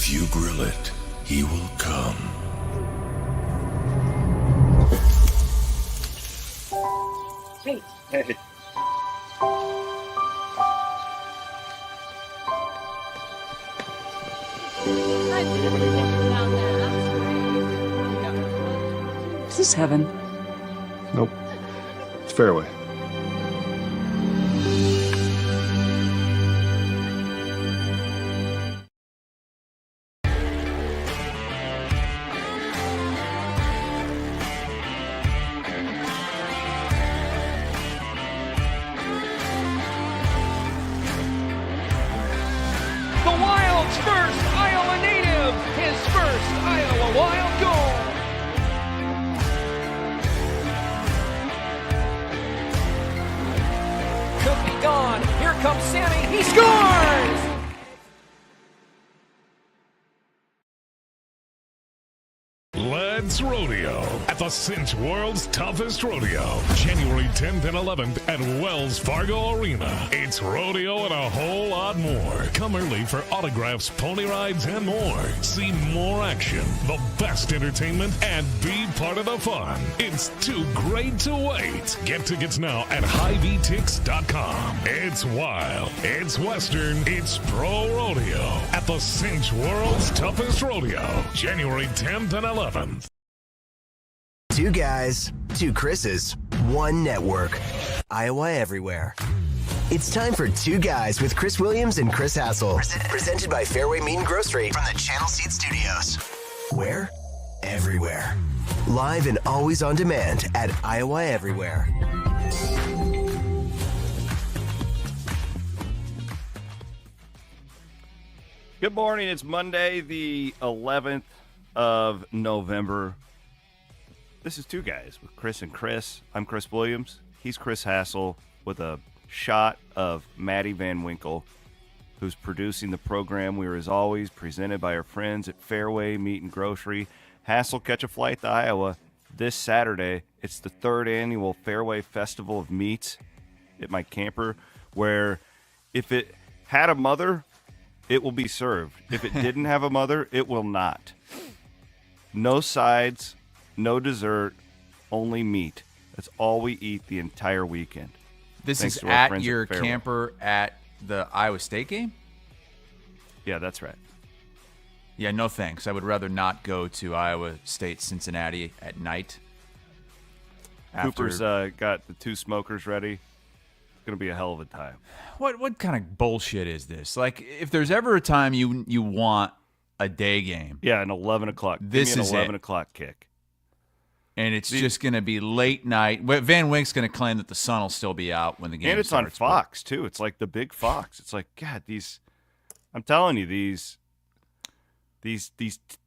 If you grill it, he will come. Hey. Hey. Is this heaven? Nope. It's Fareway. The Wild's first Iowa native, his first Iowa Wild goal. Could be gone. Here comes Sammy. He scores! Let's rodeo at the Cinch World's Toughest Rodeo, January 10th and 11th at Wells Fargo Arena. It's rodeo and a whole lot more. Come early for autographs, pony rides, and more. See more action, the best entertainment, and be part of the fun. It's too great to wait. Get tickets now at HighVTix.com. It's wild, it's western, it's pro rodeo at the Cinch World's Toughest Rodeo, January 10th and 11th. Two guys, two Chris's, one network. Iowa Everywhere. It's time for Two Guys with Chris Williams and Chris Hassel. Presented by Fareway Meat and Grocery from the Channel Seed Studios. Where? Everywhere. Live and always on demand at Iowa Everywhere. Good morning. It's Monday, the 11th of November. This is Two Guys with Chris and Chris. I'm Chris Williams. He's Chris Hassel with a shot of Maddie Van Winkle, who's producing the program. We are, as always, presented by our friends at Fareway Meat and Grocery. Hassel, catch a flight to Iowa this Saturday. It's the third annual Fareway Festival of Meats at my camper, where if it had a mother, it will be served. If it didn't have a mother, it will not. No sides, no dessert, only meat. That's all we eat the entire weekend. This Thanks is to our at friends your Fareway. camper at the Iowa State game? Yeah, that's right. Yeah, no thanks. I would rather not go to Iowa State Cincinnati at night. Cooper's got the two smokers ready. It's going to be a hell of a time. What kind of bullshit is this? Like, if there's ever a time you want a day game, Yeah, an 11 o'clock. This Give me is an 11 it. o'clock kick. and it's just going to be late night. Van Wink's going to claim that the sun will still be out when the game And it's starts. on Fox, too. It's like the big Fox. It's like, God, I'm telling you, these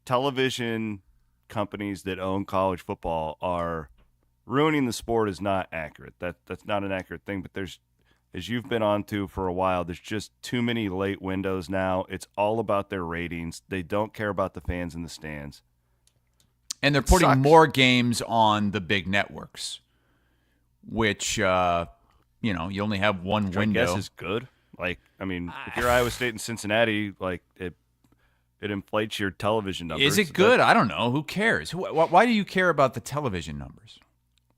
television companies that own college football are ruining the sport is not accurate. That's not an accurate thing, but there's, as you've been on to for a while, there's just too many late windows now. It's all about their ratings. They don't care about the fans in the stands. And they're putting more games on the big networks, which, you only have one Which window. I guess is good. Like, I mean, if you're Iowa State and Cincinnati, like, it inflates your television numbers. Is it good? I don't know. Who cares? Why do you care about the television numbers?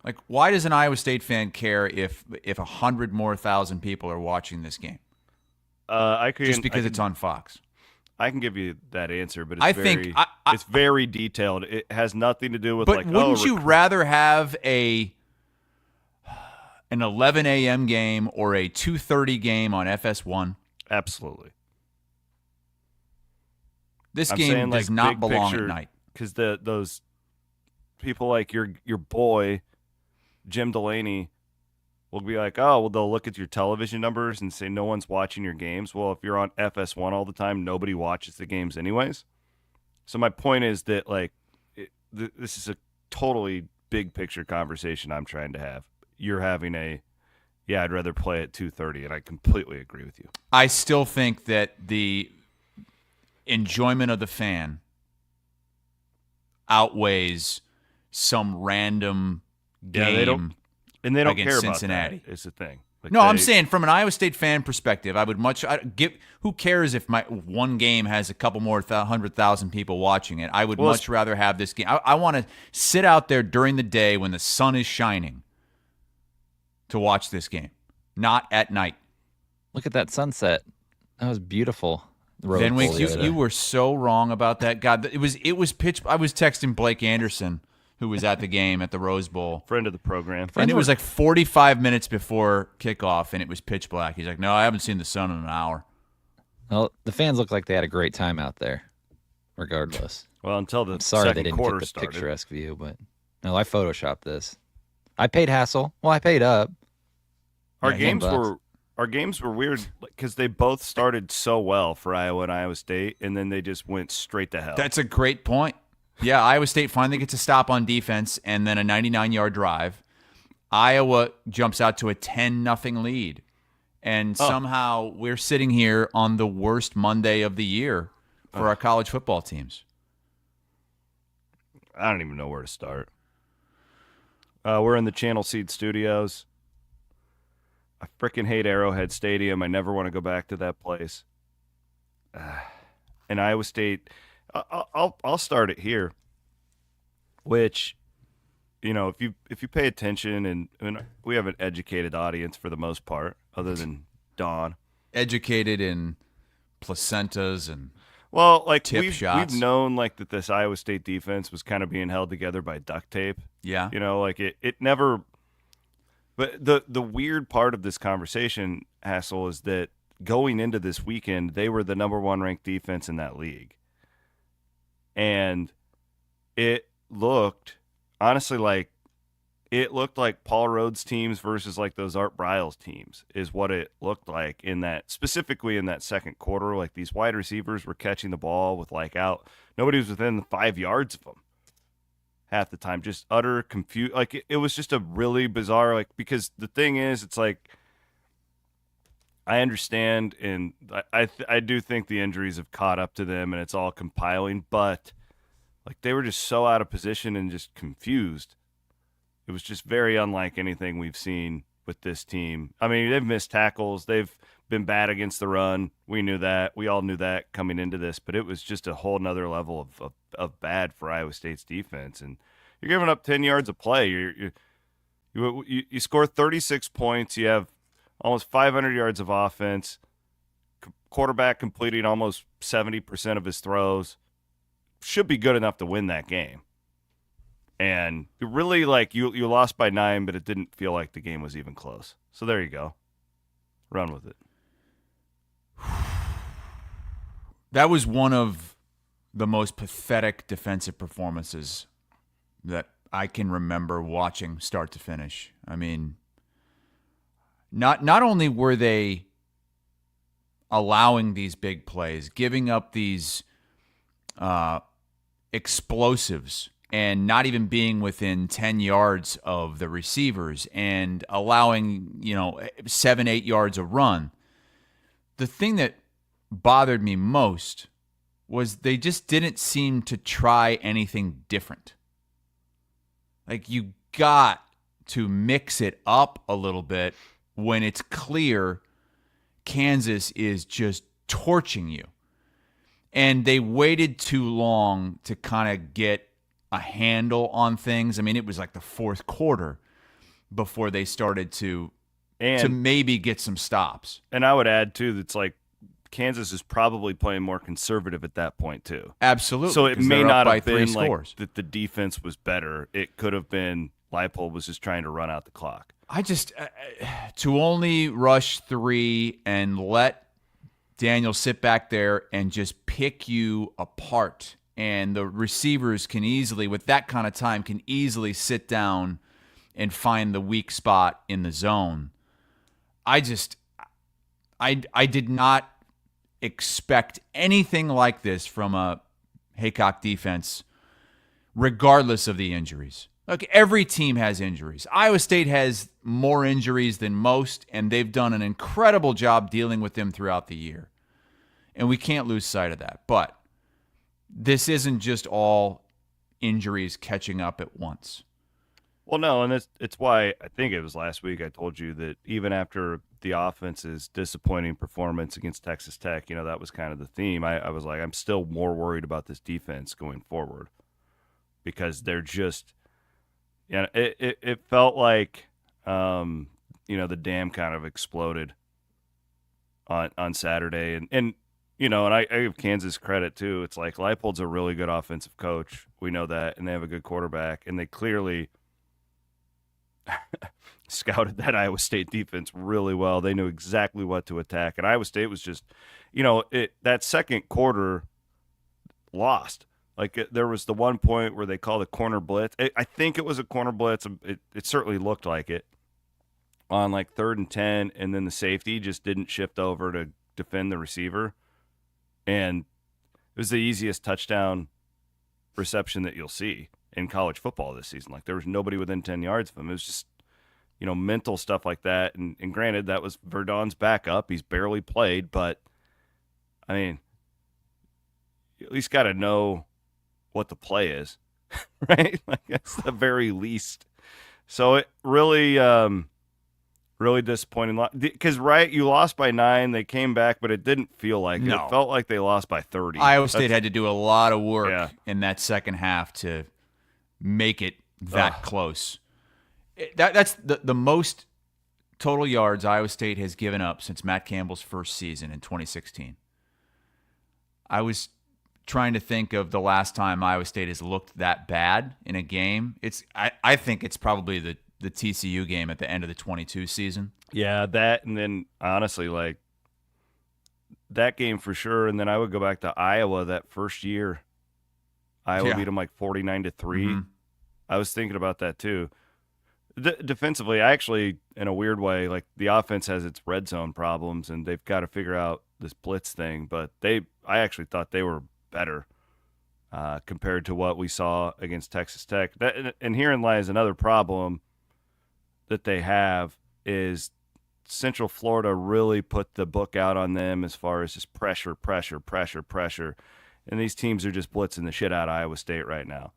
Like, why does an Iowa State fan care if 100 more thousand people are watching this game? Just because it's on Fox. I can give you that answer, but it's it's very detailed. It has nothing to do with But wouldn't you rather have an 11 a.m. game or a 2:30 game on FS1? Absolutely. This I'm game saying, does like, not big belong picture, at night. Because those people like your boy, Jim Delaney, will be like, oh, well, they'll look at your television numbers and say no one's watching your games. Well, if you're on FS1 all the time, nobody watches the games anyways. So my point is that, like, this is a totally big picture conversation I'm trying to have. You're having I'd rather play at 2:30, and I completely agree with you. I still think that the enjoyment of the fan outweighs some random game they don't care against about Cincinnati. that, is the thing. Like No, I'm saying from an Iowa State fan perspective, I would who cares if my one game has a couple more 100,000 people watching it? I would much rather have this game. I want to sit out there during the day when the sun is shining to watch this game, not at night. Look at that sunset. That was beautiful. Van Wink, you were so wrong about that. God, it was pitch. I was texting Blake Anderson, who was at the game at the Rose Bowl. Friend of the program. And it was like 45 minutes before kickoff, and it was pitch black. He's like, no, I haven't seen the sun in an hour. Well, the fans look like they had a great time out there, regardless. Well, until the I'm sorry they second didn't quarter get the started. picturesque view, but no, I photoshopped this. I paid hassle. Well, I paid up. Our Yeah, games were weird because they both started so well for Iowa and Iowa State, and then they just went straight to hell. That's a great point. Yeah, Iowa State finally gets a stop on defense and then a 99-yard drive. Iowa jumps out to a 10-0 lead. And somehow we're sitting here on the worst Monday of the year for our college football teams. I don't even know where to start. We're in the Channel Seed Studios. I freaking hate Arrowhead Stadium. I never want to go back to that place. And Iowa State, I'll start it here. Which, if you pay attention, and we have an educated audience for the most part, other than Dawn. Educated in placentas and we've shots. We've known that this Iowa State defense was kind of being held together by duct tape. Yeah, it never. But the weird part of this conversation, Hassel, is that going into this weekend, they were the number 1 ranked defense in that league. And it looked, honestly, like Paul Rhodes teams versus those Art Briles teams is what it looked like specifically in that second quarter. Like these wide receivers were catching the ball with nobody was within 5 yards of them. Half the time, just utter confuse. It was just a really bizarre, because the thing is, it's I understand, and I do think the injuries have caught up to them, and it's all compiling, but they were just so out of position and just confused. It was just very unlike anything we've seen with this team. I mean, they've missed tackles. They've been bad against the run. We knew that. We all knew that coming into this, but it was just a whole nother level of bad for Iowa State's defense. And you're giving up 10 yards of play. You score 36 points. You have almost 500 yards of offense. Quarterback completing almost 70% of his throws. Should be good enough to win that game. And you really you lost by 9, but it didn't feel like the game was even close. So there you go. Run with it. That was one of the most pathetic defensive performances that I can remember watching start to finish. I mean, not only were they allowing these big plays, giving up these explosives, and not even being within 10 yards of the receivers and allowing, 7-8 yards a run. The thing that bothered me most was they just didn't seem to try anything different. You got to mix it up a little bit when it's clear Kansas is just torching you. And they waited too long to kind of get a handle on things. I mean, it was the fourth quarter before they started to maybe get some stops. And I would add, too, that's Kansas is probably playing more conservative at that point, too. Absolutely. So it may not have been scores. that the defense was better. It could have been Leipold was just trying to run out the clock. I just, to only rush 3 and let Daniel sit back there and just pick you apart. And the receivers can easily, with that kind of time, can easily sit down and find the weak spot in the zone. I did not expect anything like this from a Hawkeye defense, regardless of the injuries. Every team has injuries. Iowa State has more injuries than most, and they've done an incredible job dealing with them throughout the year. And we can't lose sight of that. But this isn't just all injuries catching up at once. Well, no, and it's why I think it was last week I told you that even after the offense's disappointing performance against Texas Tech, that was kind of the theme. I was like, I'm still more worried about this defense going forward because they're just, it felt like, the dam kind of exploded on Saturday, and I give Kansas credit too. It's like Leipold's a really good offensive coach. We know that, and they have a good quarterback, and they clearly scouted that Iowa State defense really well. They knew exactly what to attack, and Iowa State was just, that second quarter lost. Like there was the one point where they called a corner blitz. I think it was a corner blitz. It certainly looked like it on like 3rd and 10, and then the safety just didn't shift over to defend the receiver, and it was the easiest touchdown reception that you'll see in college football this season. Like there was nobody within 10 yards of him. It was just, mental stuff like that. And granted, that was Verdon's backup. He's barely played, but I mean, you at least got to know what the play is, right? Like that's the very least. So it really, really disappointing because you lost by 9. They came back, but it didn't feel like it. It felt like they lost by 30. Iowa State had to do a lot of work in that second half to make it that close. That's the most total yards Iowa State has given up since Matt Campbell's first season in 2016. I was trying to think of the last time Iowa State has looked that bad in a game. I think it's probably the TCU game at the end of the 22 season. Yeah, that, and then honestly, like that game for sure. And then I would go back to Iowa that first year. Iowa beat them like 49-3. Mm-hmm. I was thinking about that too. Defensively, I actually, in a weird way, like the offense has its red zone problems, and they've got to figure out this blitz thing. But I actually thought they were better compared to what we saw against Texas Tech. And herein lies another problem that they have is Central Florida really put the book out on them as far as just pressure. And these teams are just blitzing the shit out of Iowa State right now.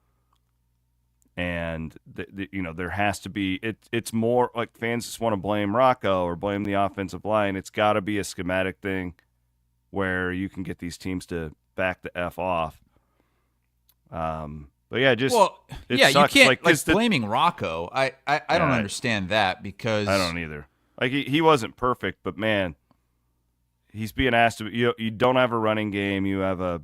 And, there has to be – it's more like fans just want to blame Rocco or blame the offensive line. It's got to be a schematic thing where you can get these teams to back the F off. But, yeah, just – you can't – blaming Rocco. I don't understand that because – I don't either. Like, he wasn't perfect, but, man, he's being asked to – you don't have a running game. You have a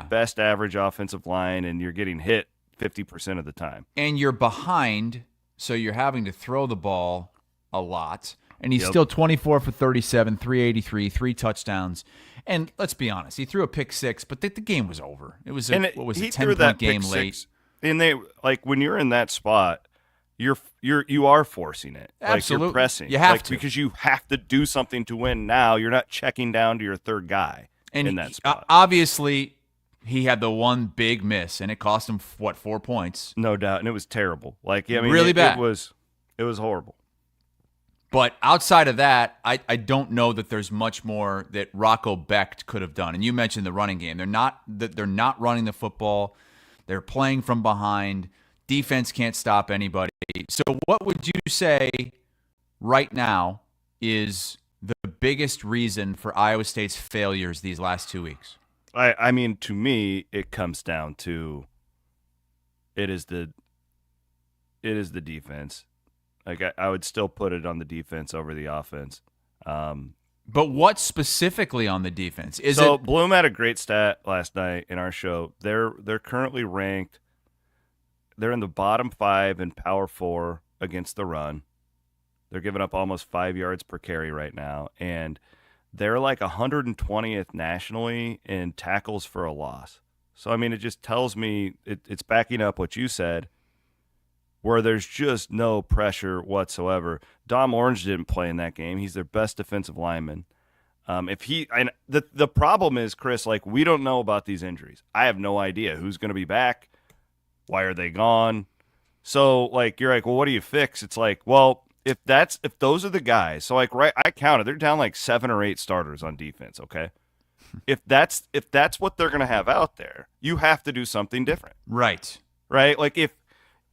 best average offensive line, and you're getting hit 50% of the time. And you're behind, so you're having to throw the ball a lot. And he's still 24 for 37, 383, 3 touchdowns. And let's be honest, he threw a pick 6, but the game was over. It was a 10-point game late. And they when you're in that spot, you are forcing it. Absolutely. Like you're pressing. You have to. Because you have to do something to win now. You're not checking down to your third guy in that spot. Obviously, he had the one big miss, and it cost him, 4 points? No doubt, and it was terrible. Really bad. It was horrible. But outside of that, I don't know that there's much more that Rocco Becht could have done. And you mentioned the running game. They're not running the football. They're playing from behind. Defense can't stop anybody. So what would you say right now is the biggest reason for Iowa State's failures these last 2 weeks? I mean, to me, it comes down to it is the defense. Like I would still put it on the defense over the offense. But what specifically on the defense? Bloom had a great stat last night in our show. They're currently ranked. They're in the bottom 5 in Power 4 against the run. They're giving up almost 5 yards per carry right now, and they're like 120th nationally in tackles for a loss. So, I mean, it just tells me it's backing up what you said, where there's just no pressure whatsoever. Dom Orange didn't play in that game. He's their best defensive lineman. The problem is, Chris, like we don't know about these injuries. I have no idea who's going to be back. Why are they gone? So, like, you're like, well, what do you fix? It's like, well, if those are the guys, so like I counted, they're down like 7 or 8 starters on defense, okay? If that's what they're gonna have out there, you have to do something different. Right. Right? Like if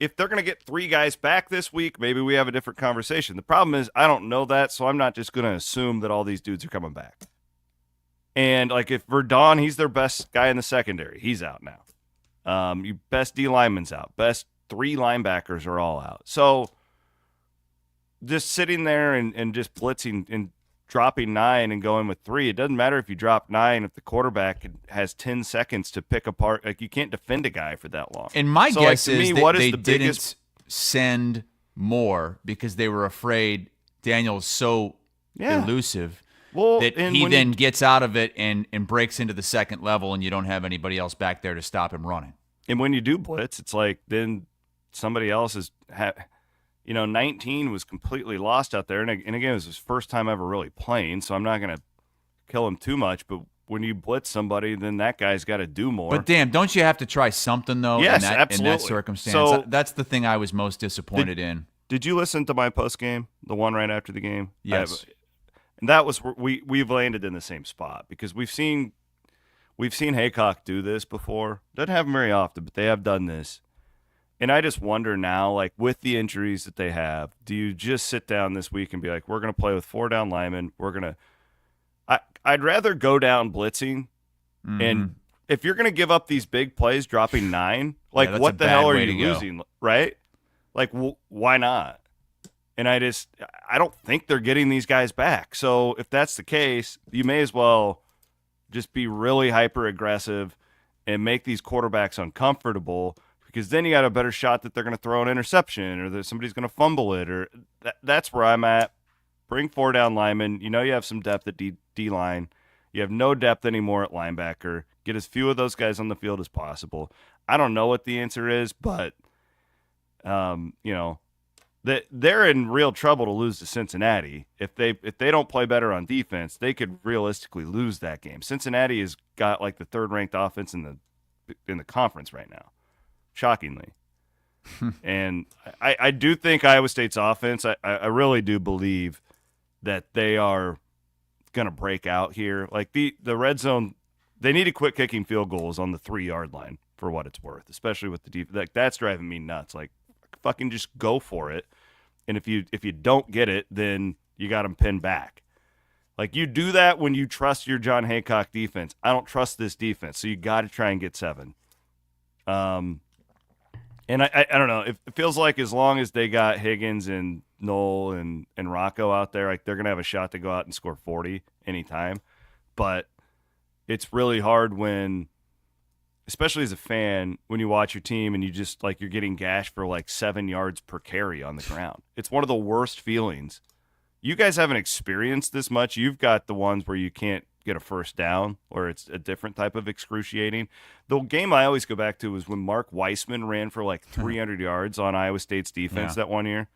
if they're going to get 3 guys back this week, maybe we have a different conversation. The problem is I don't know that, so I'm not just going to assume that all these dudes are coming back. And, like, if Verdon, he's their best guy in the secondary. He's out now. Your best D lineman's out. Best 3 linebackers are all out. So just sitting there and just blitzing and dropping 9 and going with 3, it doesn't matter if you drop 9 if the quarterback has 10 seconds to pick apart. Like, you can't defend a guy for that long. And my guess like, is me, that they didn't send more because they were afraid Daniel's so elusive that he then gets out of it and breaks into the second level, and you don't have anybody else back there to stop him running. And when you do blitz, it's like then somebody else is 19 was completely lost out there. And again, it was his first time ever really playing, so I'm not going to kill him too much. But when you blitz somebody, then that guy's got to do more. But, damn, don't you have to try something, though, yes, in that circumstance? So, that's the thing I was most disappointed in. Did you listen to my post game, the one right after the game? Yes. And that was we've landed in the same spot because we've seen Haycock do this before. Doesn't happen very often, but they have done this. And I just wonder now, like with the injuries that they have, do you just sit down this week and be like, we're going to play with 4 down linemen. I'd rather go down blitzing, and if you're going to give up these big plays, dropping 9, like what the hell are you losing, right? Like why not? And I don't think they're getting these guys back. So if that's the case, you may as well just be really hyper aggressive and make these quarterbacks uncomfortable. Because then you got a better shot that they're going to throw an interception or that somebody's going to fumble it. Or that's where I'm at. Bring 4 down linemen. You know you have some depth at D-line. You have no depth anymore at linebacker. Get as few of those guys on the field as possible. I don't know what the answer is, but they're in real trouble to lose to Cincinnati. If they don't play better on defense, they could realistically lose that game. Cincinnati has got like the 3rd-ranked offense in the conference right now. Shockingly. And I do think Iowa State's offense, I really do believe that they are going to break out here. Like the red zone, they need to quit kicking field goals on the 3-yard line for what it's worth, especially with the defense. Like, that's driving me nuts. Like, fucking just go for it. And if you don't get it, then you got them pinned back. Like, you do that when you trust your John Haycock defense. I don't trust this defense, so you got to try and get 7. And I don't know. It feels like as long as they got Higgins and Knoll and Rocco out there, like they're going to have a shot to go out and score 40 anytime. But it's really hard when, especially as a fan, when you watch your team and you just like you're getting gashed for like 7 yards per carry on the ground. It's one of the worst feelings. You guys haven't experienced this much. You've got the ones where you can't get a first down, or it's a different type of excruciating. The game I always go back to was when Mark Weissman ran for like 300 yards on Iowa State's defense that one year.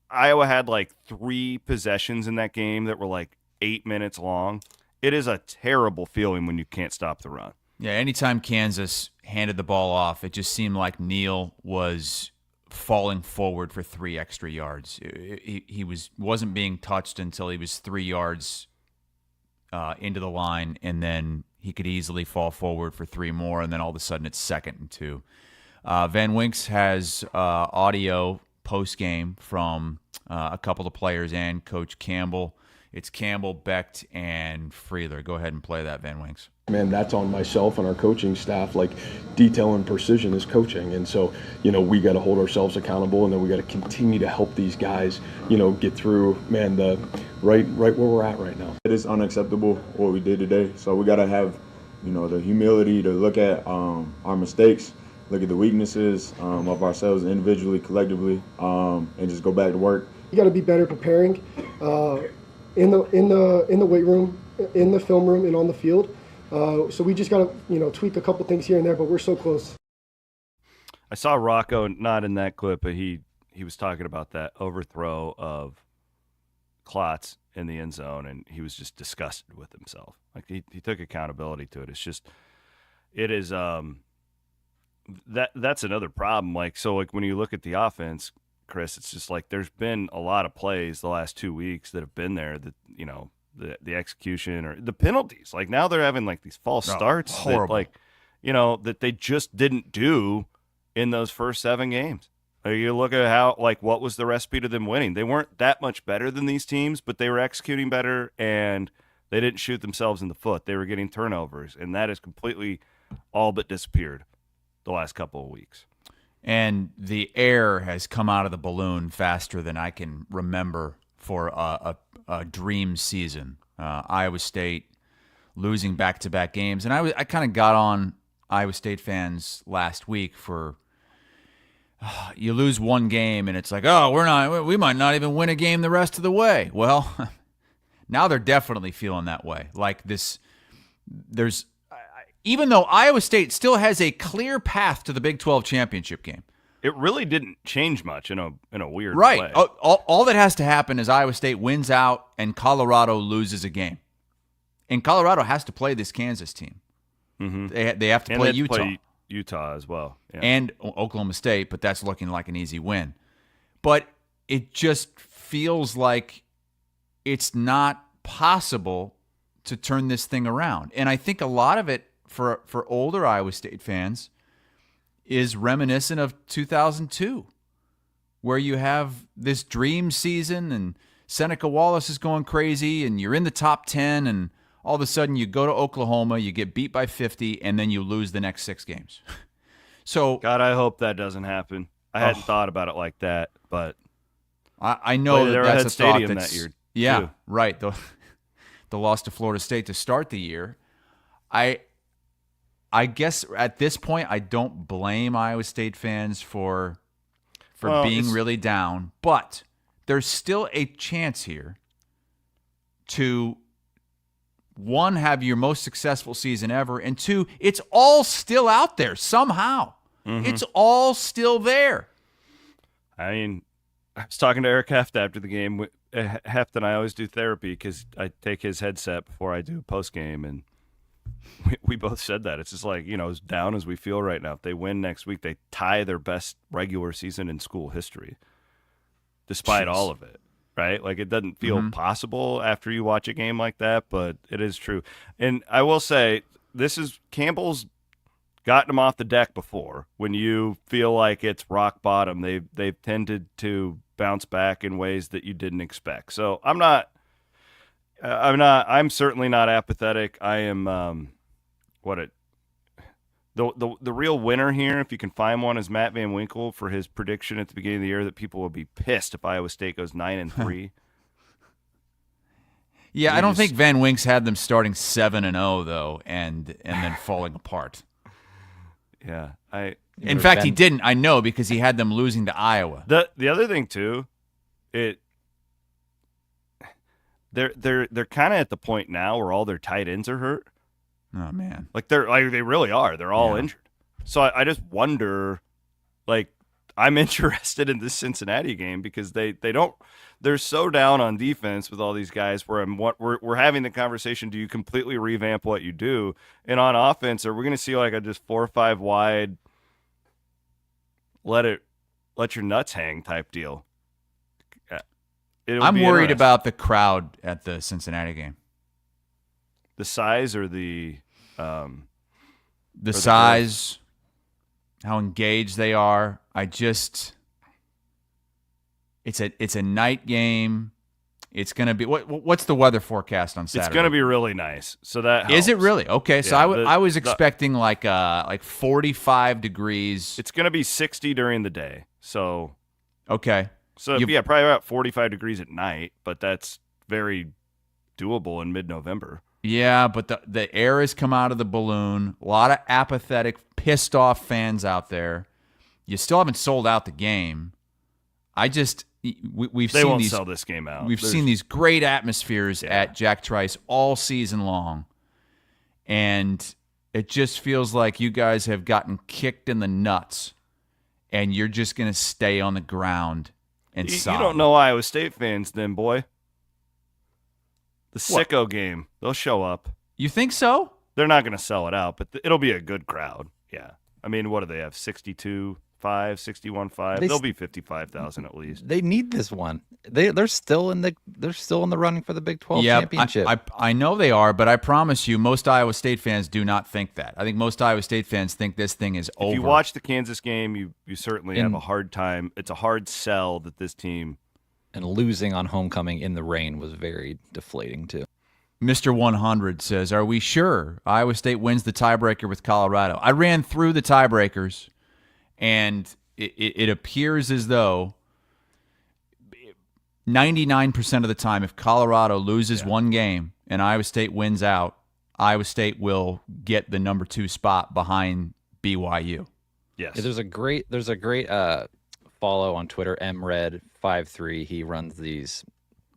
Iowa had like 3 possessions in that game that were like 8 minutes long. It is a terrible feeling when you can't stop the run. Yeah, anytime Kansas handed the ball off, it just seemed like Neal was falling forward for 3 extra yards. He wasn't being touched until he was 3 yards into the line, and then he could easily fall forward for 3 more, and then all of a sudden it's 2nd and 2. Van Winks has audio post-game from a couple of players and Coach Campbell. It's Campbell, Becht, and Freeler. Go ahead and play that, Van Winks. Man, that's on myself and our coaching staff. Like, detail and precision is coaching. And so, we got to hold ourselves accountable, and then we got to continue to help these guys, get through, man, the right where we're at right now. It is unacceptable what we did today. So we got to have, the humility to look at our mistakes, look at the weaknesses of ourselves individually, collectively, and just go back to work. You got to be better preparing in the weight room, in the film room, and on the field. So we just got to, tweak a couple things here and there, but we're so close. I saw Rocco, not in that clip, but he was talking about that overthrow of Klotz in the end zone, and he was just disgusted with himself. Like, he took accountability to it. It's just, it is, that's another problem. Like, so like when you look at the offense, Chris, it's just like there's been a lot of plays the last 2 weeks that have been there that, the execution or the penalties. Like, now they're having like these false starts horrible. that, like, that they just didn't do in those first 7 games. You look at how, what was the recipe to them winning? They weren't that much better than these teams, but they were executing better, and they didn't shoot themselves in the foot. They were getting turnovers, and that has completely all but disappeared the last couple of weeks. And the air has come out of the balloon faster than I can remember for a dream season. Iowa State losing back-to-back games. And I kind of got on Iowa State fans last week for you lose one game and it's like, oh, we might not even win a game the rest of the way. Well, now they're definitely feeling that way. Like this, even though Iowa State still has a clear path to the Big 12 championship game. It really didn't change much in a weird way. Right. All that has to happen is Iowa State wins out and Colorado loses a game. And Colorado has to play this Kansas team. Mm-hmm. They have to play Utah. Play Utah as well. Yeah. And Oklahoma State, but that's looking like an easy win. But it just feels like it's not possible to turn this thing around. And I think a lot of it for older Iowa State fans is reminiscent of 2002, where you have this dream season and Seneca Wallace is going crazy and you're in the top 10 and all of a sudden you go to Oklahoma, you get beat by 50, and then you lose the next 6 games. So, God, I hope that doesn't happen. I hadn't thought about it like that, but I know that that's a Stadium thought that year. Yeah, too. right. The loss to Florida State to start the year. I guess at this point I don't blame Iowa State fans for being really down, but there's still a chance here to, 1, have your most successful season ever, and 2, it's all still out there somehow. Mm-hmm. It's all still there. I mean, I was talking to Eric Heft after the game. Heft and I always do therapy because I take his headset before I do post-game, and we both said that. It's just like, as down as we feel right now, if they win next week, they tie their best regular season in school history, despite all of it. Right? Like, it doesn't feel possible after you watch a game like that, but it is true. And I will say, Campbell's gotten them off the deck before. When you feel like it's rock bottom, they've tended to bounce back in ways that you didn't expect. So I'm certainly not apathetic. I am, the real winner here, if you can find one, is Matt Van Winkle for his prediction at the beginning of the year that people will be pissed if Iowa State goes 9-3. Yeah, I don't think Van Wink's had them starting 7-0 though, and then falling apart. Yeah, in fact, he didn't. I know, because he had them losing to Iowa. The other thing too, they're kind of at the point now where all their tight ends are hurt. Oh man, they really are. They're all injured. So I just wonder, I'm interested in this Cincinnati game because they're so down on defense with all these guys. Where we're having the conversation: do you completely revamp what you do? And on offense, are we going to see a just 4 or 5 wide, let your nuts hang type deal? I'm worried about the crowd at the Cincinnati game. The size or the size, how engaged they are. It's a night game. It's going to be what's the weather forecast on Saturday? It's going to be really nice. So that helps. Is it really? Okay, so I was expecting like 45 degrees. It's going to be 60 during the day. So okay. So probably about 45 degrees at night, but that's very doable in mid-November. Yeah, but the air has come out of the balloon. A lot of apathetic, pissed off fans out there. You still haven't sold out the game. They won't sell this game out. We've seen these great atmospheres at Jack Trice all season long, and it just feels like you guys have gotten kicked in the nuts, and you're just going to stay on the ground and sob. You don't know Iowa State fans then, boy. The sicko game, they'll show up. You think so? They're not going to sell it out, but it'll be a good crowd. Yeah. I mean, what do they have, 62 61.5. They'll be 55,000 at least. They need this one. They're still in the running for the Big 12 yeah, championship. I know they are, but I promise you, most Iowa State fans do not think that. I think most Iowa State fans think this thing is over. If you watch the Kansas game, you certainly have a hard time. It's a hard sell that this team. And losing on homecoming in the rain was very deflating too. Mr. 100 says, "Are we sure Iowa State wins the tiebreaker with Colorado?" I ran through the tiebreakers, and it appears as though 99% of the time, if Colorado loses one game and Iowa State wins out, Iowa State will get the number 2 spot behind BYU. Yes. Yeah, there's a great follow on Twitter, mred53. He runs these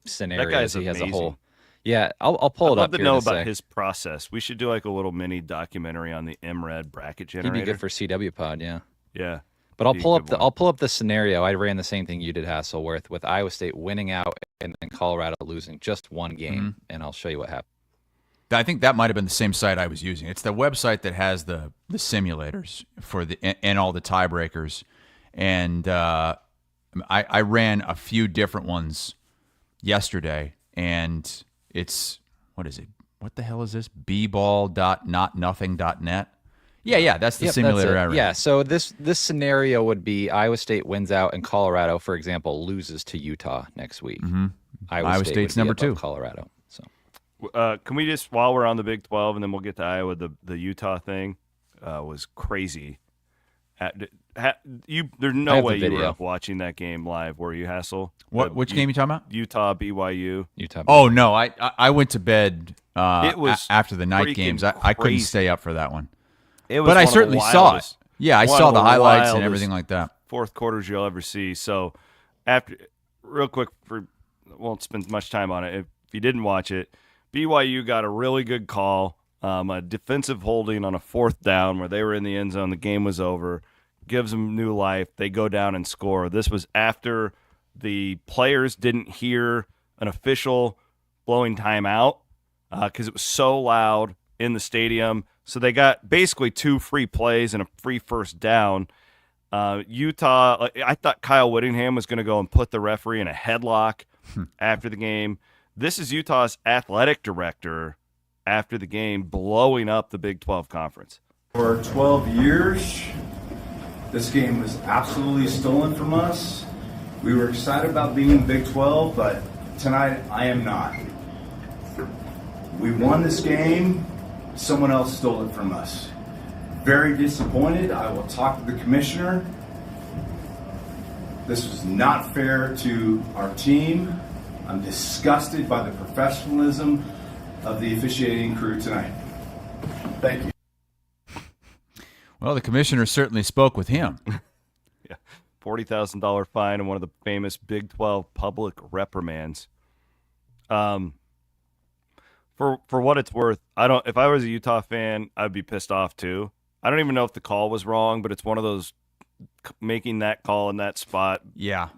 scenarios. That guy's he has amazing. a whole. Yeah, I'll pull it up. I'd love to here know in a about sec. his process. We should do like a little mini documentary on the MRED bracket generator. He'd be good for CW Pod, yeah. Yeah. But I'll pull up the scenario. I ran the same thing you did, Hassel, with Iowa State winning out and then Colorado losing just one game, and I'll show you what happened. I think that might have been the same site I was using. It's the website that has the simulators for and all the tiebreakers, and I ran a few different ones yesterday, and it's what is it? What the hell is this? bball.notnothing.net. Yeah, that's the simulator I ran. Yeah, so this scenario would be Iowa State wins out and Colorado, for example, loses to Utah next week. Iowa State's number 2. Colorado. So can we just, while we're on the Big 12, and then we'll get to Iowa, the Utah thing was crazy. There's no way you were up watching that game live, were you, Hassel? Which game you talking about? Utah, BYU. Utah. Oh, no, I went to bed it was after the night games. I couldn't crazy. stay up for that one. But I certainly saw it. Yeah, I saw the highlights and everything like that. Fourth quarters you'll ever see. So, real quick, won't spend much time on it. If you didn't watch it, BYU got a really good call, a defensive holding on a 4th down where they were in the end zone. The game was over. Gives them new life. They go down and score. This was after the players didn't hear an official blowing timeout because it was so loud in the stadium. So they got basically 2 free plays and a free first down. Utah, I thought Kyle Whittingham was going to go and put the referee in a headlock after the game. This is Utah's athletic director after the game blowing up the Big 12 conference. For 12 years, this game was absolutely stolen from us. We were excited about being in Big 12, but tonight I am not. We won this game. Someone else stole it from us. Very disappointed. I will talk to the commissioner. This was not fair to our team. I'm disgusted by the professionalism of the officiating crew tonight. Thank you. Well, the commissioner certainly spoke with him. Yeah, $40,000 fine and one of the famous Big 12 public reprimands. For what it's worth, if I was a Utah fan, I'd be pissed off too. I don't even know if the call was wrong, but it's one of those making that call in that spot. Yeah,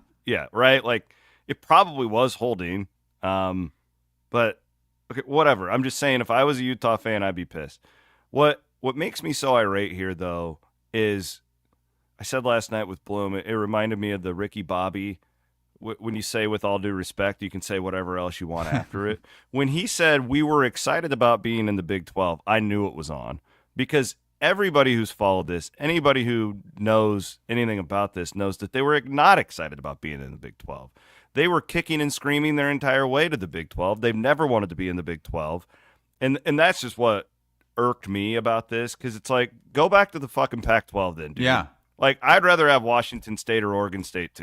right. Like it probably was holding, but okay, whatever. I'm just saying, if I was a Utah fan, I'd be pissed. What makes me so irate here, though, is I said last night with Bloom, it reminded me of the Ricky Bobby. When you say with all due respect, you can say whatever else you want after it. When he said we were excited about being in the Big 12, I knew it was on, because everybody who's followed this, anybody who knows anything about this, knows that they were not excited about being in the Big 12. They were kicking and screaming their entire way to the Big 12. They've never wanted to be in the Big 12. And that's just what irked me about this, because it's like, go back to the fucking Pac-12 then, dude. Yeah. Like, I'd rather have Washington State or Oregon State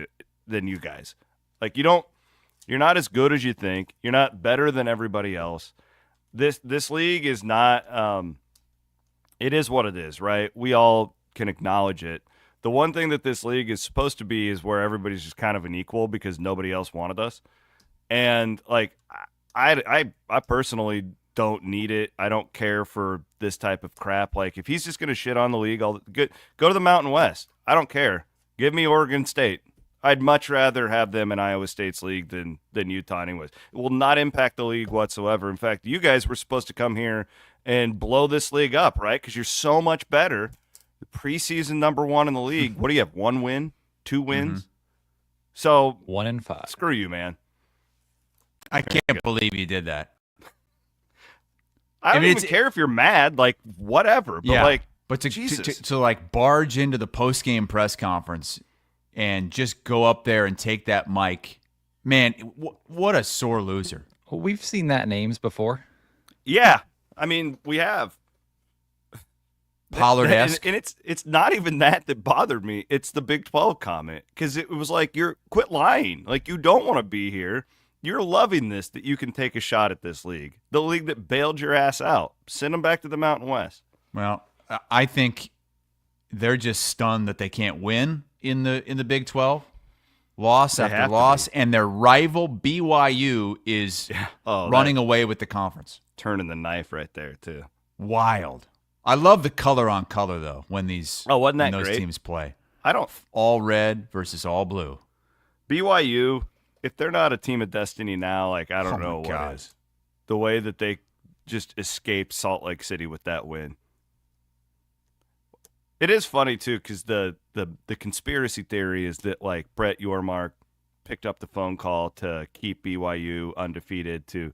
than you guys. Like, you're not as good as you think. You're not better than everybody else. This league is not it is what it is, right? We all can acknowledge it. The one thing that this league is supposed to be is where everybody's just kind of an equal because nobody else wanted us. And like I personally don't need it. I don't care for this type of crap. Like, if he's just going to shit on the league, go to the Mountain West. I don't care. Give me Oregon State. I'd much rather have them in Iowa State's league than Utah anyways. It will not impact the league whatsoever. In fact, you guys were supposed to come here and blow this league up, right? Because you're so much better. preseason number 1 in the league. What do you have? 1 win, 2 wins. So 1 in 5. Screw you, man. I can't believe you did that. I don't even care if you're mad. Like whatever. But but Jesus. to like barge into the post game press conference and just go up there and take that mic, man, what a sore loser. Well, we've seen that names before. Yeah, I mean we have. Pollard-esque. And it's not even that bothered me. It's the Big 12 comment because it was like quit lying. Like you don't want to be here. You're loving this that you can take a shot at this league, the league that bailed your ass out. Send them back to the Mountain West. Well, I think they're just stunned that they can't win in the Big 12. Loss after loss, and their rival BYU is running away with the conference. Turning the knife right there too. Wild. I love the color on color though when wasn't that those great? teams play. I don't all red versus all blue. BYU, if they're not a team of destiny now, like I don't know what is. The way that they just escaped Salt Lake City with that win. It is funny too because the conspiracy theory is that like Brett Yormark picked up the phone call to keep BYU undefeated to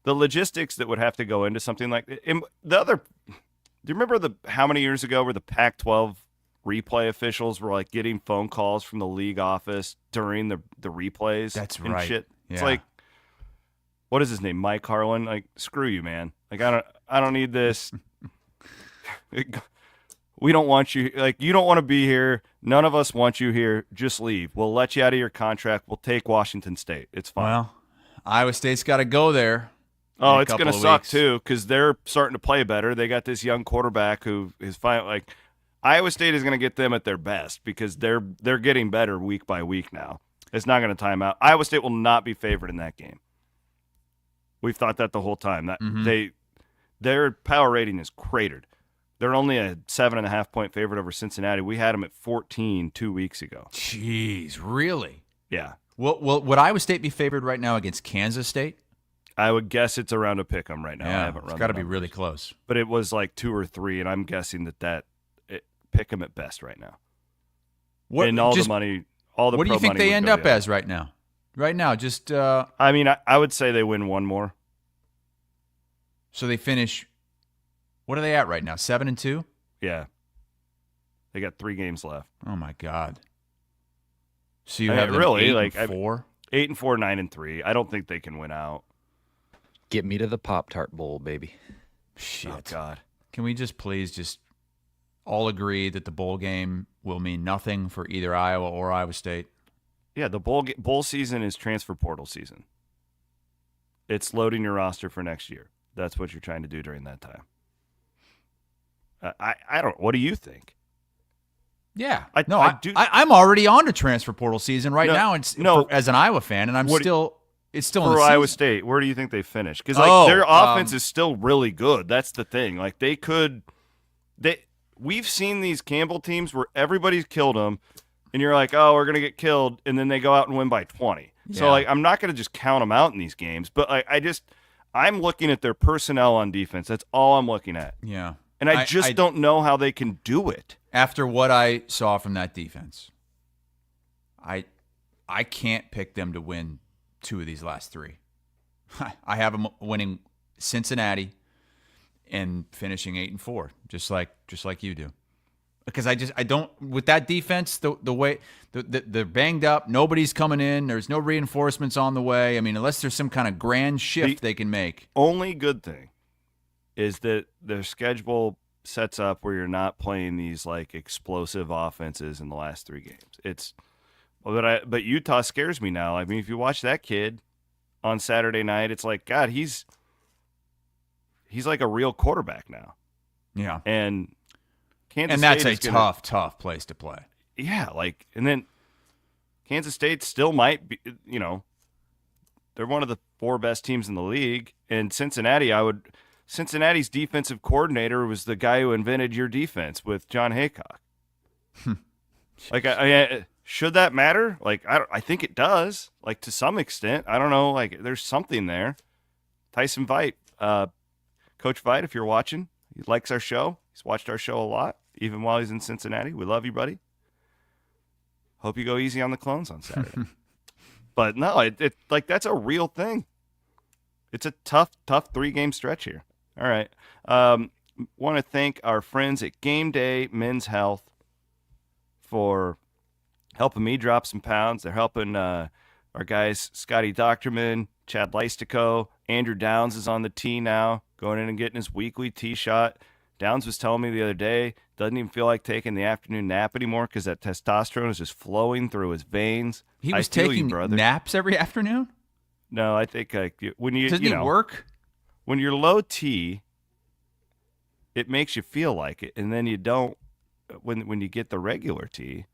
the logistics that would have to go into something like the other. Do you remember how many years ago where the Pac-12 replay officials were like getting phone calls from the league office during the replays? That's and right. Shit. Yeah. It's like, what is his name? Mike Harlan. Like, screw you, man. Like, I don't need this. We don't want you. Like, you don't want to be here. None of us want you here. Just leave. We'll let you out of your contract. We'll take Washington State. It's fine. Well, Iowa State's got to go there. Oh, it's going to suck too because they're starting to play better. They got this young quarterback who is fine. Like Iowa State is going to get them at their best because they're getting better week by week now. It's not going to time out. Iowa State will not be favored in that game. We've thought that the whole time. That their power rating is cratered. They're only a 7.5 point favorite over Cincinnati. We had them at 14 2 weeks ago. Jeez, really? Yeah. Well, would Iowa State be favored right now against Kansas State? I would guess it's around a pick 'em right now. Yeah, I haven't run. It's got to be really close. But it was like 2 or 3, and I'm guessing that pick 'em at best right now. And all the money, all the. What do you pro think money they would end go up the other. as right now? Right now, just. I mean, I would say they win one more. So they finish. What are they at right now? 7-2. Yeah. They got 3 games left. Oh my God. So you have them really 8-4? 8-4, 9-3. I don't think they can win out. Get me to the Pop-Tart Bowl, baby. Shit. Oh, God. Can we just please just all agree that the bowl game will mean nothing for either Iowa or Iowa State? Yeah, the bowl season is transfer portal season. It's loading your roster for next year. That's what you're trying to do during that time. I don't. What do you think? Yeah, I'm already on to transfer portal season right now. As an Iowa fan, and it's still in the Iowa season. State. Where do you think they finish? Because their offense is still really good. That's the thing. Like we've seen these Campbell teams where everybody's killed them, and you're like, oh, we're gonna get killed, and then they go out and win by 20. Yeah. So I'm not gonna just count them out in these games, but I'm looking at their personnel on defense. That's all I'm looking at. Yeah. And I don't know how they can do it. After what I saw from that defense, I can't pick them to win 2 of these last 3. I have them winning Cincinnati and finishing 8-4, just like you do. Because I don't with that defense, the way they're banged up, nobody's coming in, there's no reinforcements on the way. I mean, unless there's some kind of grand shift they can make. Only good thing is that their schedule sets up where you're not playing these like explosive offenses in the last 3 games. But Utah scares me now. I mean, if you watch that kid on Saturday night, it's like, God, he's like a real quarterback now. Yeah. And Kansas and that's State a tough place to play. Yeah, and then Kansas State still might be, they're one of the 4 best teams in the league. And Cincinnati's defensive coordinator was the guy who invented your defense with John Haycock. Should that matter? I think it does. To some extent, I don't know. There's something there. Tyson Veit, Coach Veit, if you're watching, He likes our show. He's watched our show a lot, even while he's in Cincinnati. We love you, buddy. Hope you go easy on the Clones on Saturday. But no, it like that's a real thing. It's a tough 3-game stretch here. All right. Want to thank our friends at Game Day Men's Health for helping me drop some pounds. They're helping our guys Scotty Doctorman, Chad Leistico. Andrew Downs is on the tee now, going in and getting his weekly tee shot. Downs was telling me the other day, doesn't even feel like taking the afternoon nap anymore because that testosterone is just flowing through his veins. He was taking naps every afternoon? No, I think when you Doesn't it work? When you're low T, it makes you feel like it, and then you don't when you get the regular T.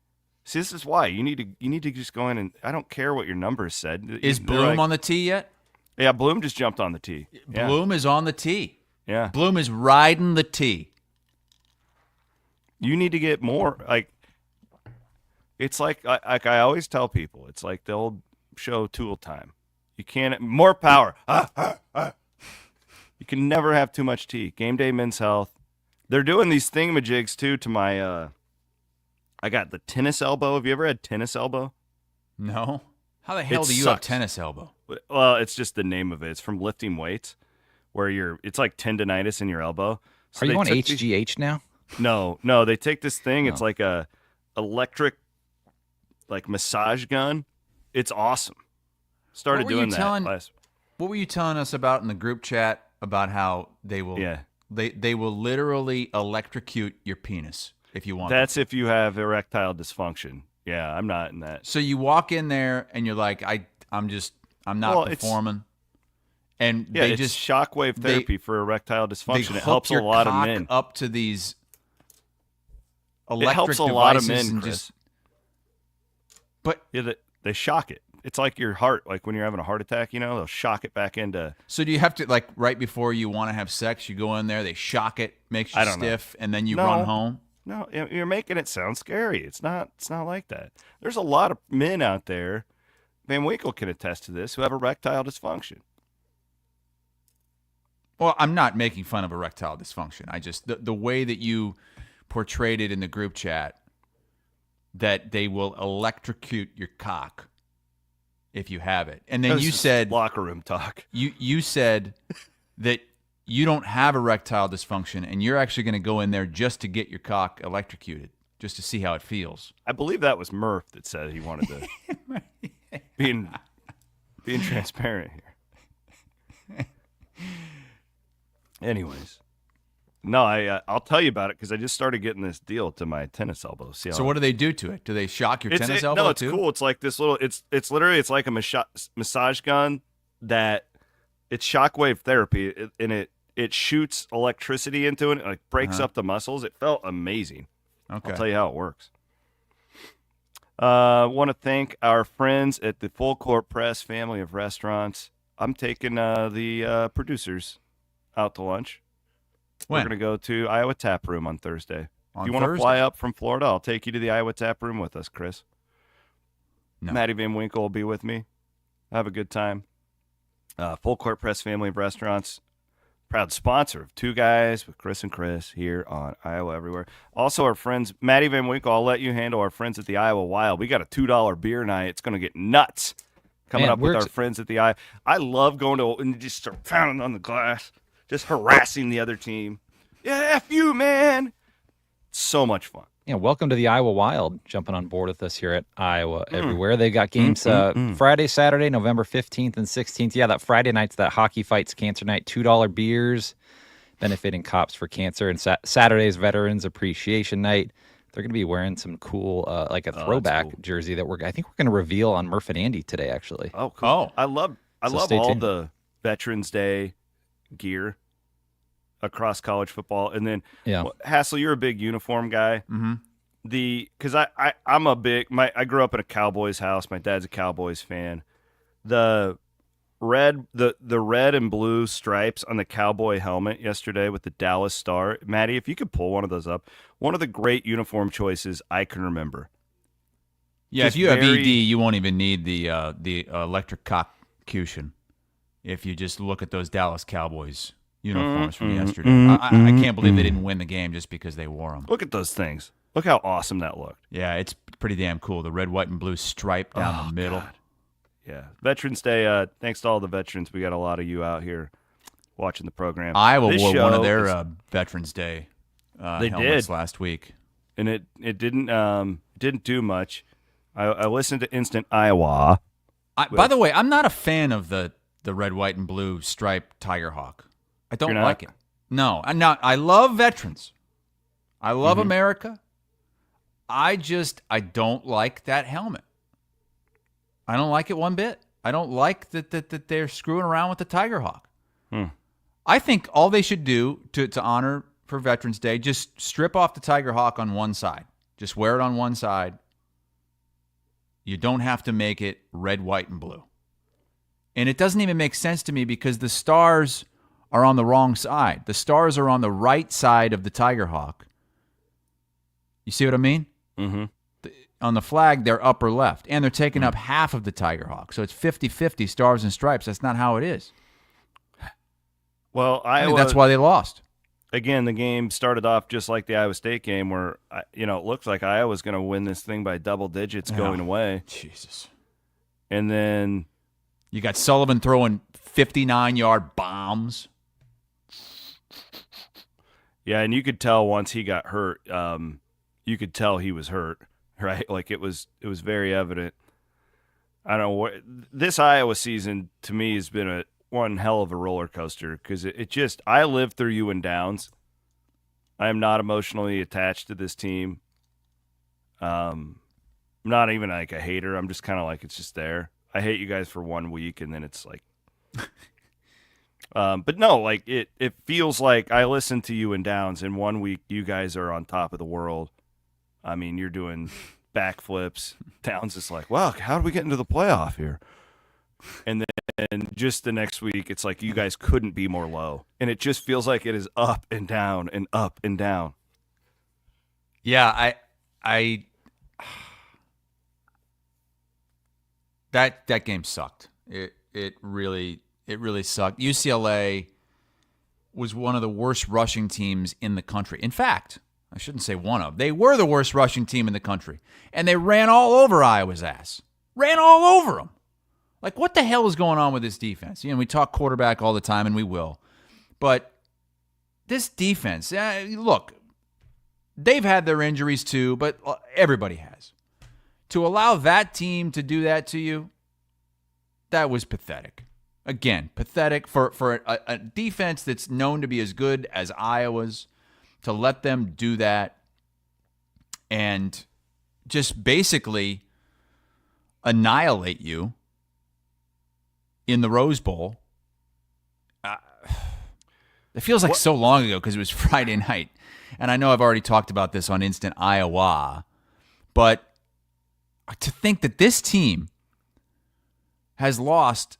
See, this is why you need to just go in and I don't care what your numbers said. Is Bloom on the tee yet? Yeah, Bloom just jumped on the tee. Yeah. Bloom is on the tee. Yeah, Bloom is riding the tee. You need to get more like. It's like I always tell people. It's like the old show Tool Time. You can't more power. You can never have too much tea. Game Day Men's Health. They're doing these thingamajigs too to my. I got the tennis elbow. Have you ever had tennis elbow? No. How the hell do you have tennis elbow? Well, it's just the name of it. It's from lifting weights, where it's like tendonitis in your elbow. So are you on HGH now? No. They take this thing. It's like a electric, like massage gun. It's awesome. Started doing that last. What were you telling us about in the group chat about how they will? Yeah. They will literally electrocute your penis if you want. That's if you have erectile dysfunction. Yeah, I'm not in that. So you walk in there and you're like, I'm not performing. And yeah, they it's just shockwave therapy for erectile dysfunction. It helps a your lot of cock men. Up to these It electric helps a lot of devices men, and Chris. just. But yeah, they shock it. It's like your heart, like when you're having a heart attack, they'll shock it back into. So do you have to, like, right before you want to have sex, you go in there, they shock it, makes you stiff, and then you run home? No, you're making it sound scary. It's not like that. There's a lot of men out there, Van Winkle can attest to this, who have erectile dysfunction. Well, I'm not making fun of erectile dysfunction. I just, the way that you portrayed it in the group chat, that they will electrocute your cock if you have it. And then you said locker room talk. You said that you don't have erectile dysfunction and you're actually going to go in there just to get your cock electrocuted, just to see how it feels. I believe that was Murph that said he wanted to being transparent here. Anyways, no, I'll tell you about it because I just started getting this deal to my tennis elbow. So what do they do to it? Do they shock your tennis elbow? No, it's too? cool. It's like this little. It's literally like a massage gun that it's shockwave therapy, and it shoots electricity into it. And it like breaks up the muscles. It felt amazing. Okay, I'll tell you how it works. Want to thank our friends at the Full Court Press family of restaurants. I'm taking the producers out to lunch. When? We're going to go to Iowa Tap Room on Thursday. On if you want to Thursday? fly up from Florida, I'll take you to the Iowa Tap Room with us, Chris. No. Maddie Van Winkle will be with me. Have a good time. Full Court Press family of restaurants. Proud sponsor of Two Guys with Chris and Chris here on Iowa Everywhere. Also, our friends, Maddie Van Winkle, I'll let you handle our friends at the Iowa Wild. We got a $2 beer night. It's going to get nuts coming up with our friends at the Iowa. I love going to and just start pounding on the glass, just harassing the other team. Yeah, F you, man. So much fun. Yeah, welcome to the Iowa Wild, jumping on board with us here at Iowa Everywhere. They got games Friday, Saturday, November 15th and 16th. Yeah, that Friday night's that Hockey Fights Cancer Night, $2 beers, benefiting Cops for Cancer. And Saturday's Veterans Appreciation Night. They're going to be wearing some cool, like a throwback jersey that I think we're going to reveal on Murph and Andy today, actually. Oh, cool. Oh. I love stay all tuned. the Veterans Day gear across college football. And then, Hassel, you're a big uniform guy. Mm-hmm. Because I'm a big, I grew up in a Cowboys house. My dad's a Cowboys fan. The red and blue stripes on the Cowboy helmet yesterday with the Dallas Star. Maddie, if you could pull one of those up, one of the great uniform choices I can remember. Yeah, Just if you have ED, you won't even need the electric cockcution. If you just look at those Dallas Cowboys uniforms from yesterday. I can't believe they didn't win the game just because they wore them. Look at those things. Look how awesome that looked. Yeah, it's pretty damn cool. The red, white, and blue stripe down the middle. God. Yeah. Veterans Day, thanks to all the veterans. We got a lot of you out here watching the program. Iowa wore one of their Veterans Day they helmets did last week. And it didn't do much. I listened to Instant Iowa. By the way, I'm not a fan of the red, white, and blue striped Tiger Hawk. I don't like it. No, I'm not. I love veterans. I love America. I don't like that helmet. I don't like it one bit. I don't like that they're screwing around with the Tiger Hawk. I think all they should do to honor for Veterans Day, just strip off the Tiger Hawk on one side. Just wear it on one side. You don't have to make it red, white, and blue. And it doesn't even make sense to me because the stars are on the wrong side. The stars are on the right side of the Tiger Hawk. You see what I mean? Mm-hmm. On the flag, they're upper left, and they're taking up half of the Tiger Hawk. So it's 50-50 stars and stripes. That's not how it is. Well, I think that's why they lost. Again, the game started off just like the Iowa State game where, it looked like Iowa was going to win this thing by double digits going away. Jesus. And then you got Sullivan throwing 59-yard bombs. Yeah, and you could tell once he got hurt, you could tell he was hurt, right? Like it was very evident. I don't know what this Iowa season to me has been one hell of a roller coaster because it just I lived through you and downs. I am not emotionally attached to this team. I'm not even like a hater. I'm just kind of like it's just there. I hate you guys for 1 week and then it's like but no, like it feels like I listened to you and downs and 1 week you guys are on top of the world. I mean, you're doing backflips. Downs is like, wow, how do we get into the playoff here? And then just the next week, it's like you guys couldn't be more low. And it just feels like it is up and down and up and down. Yeah, I that game sucked. It really sucked. UCLA was one of the worst rushing teams in the country. In fact, I shouldn't say one of. They were the worst rushing team in the country. And they ran all over Iowa's ass. Ran all over them. Like, what the hell is going on with this defense? We talk quarterback all the time, and we will. But this defense, look, they've had their injuries too, but everybody has. To allow that team to do that to you, that was pathetic. Again, pathetic for a defense that's known to be as good as Iowa's, to let them do that and just basically annihilate you in the Rose Bowl. It feels like so long ago because it was Friday night. And I know I've already talked about this on Instant Iowa, but to think that this team has lost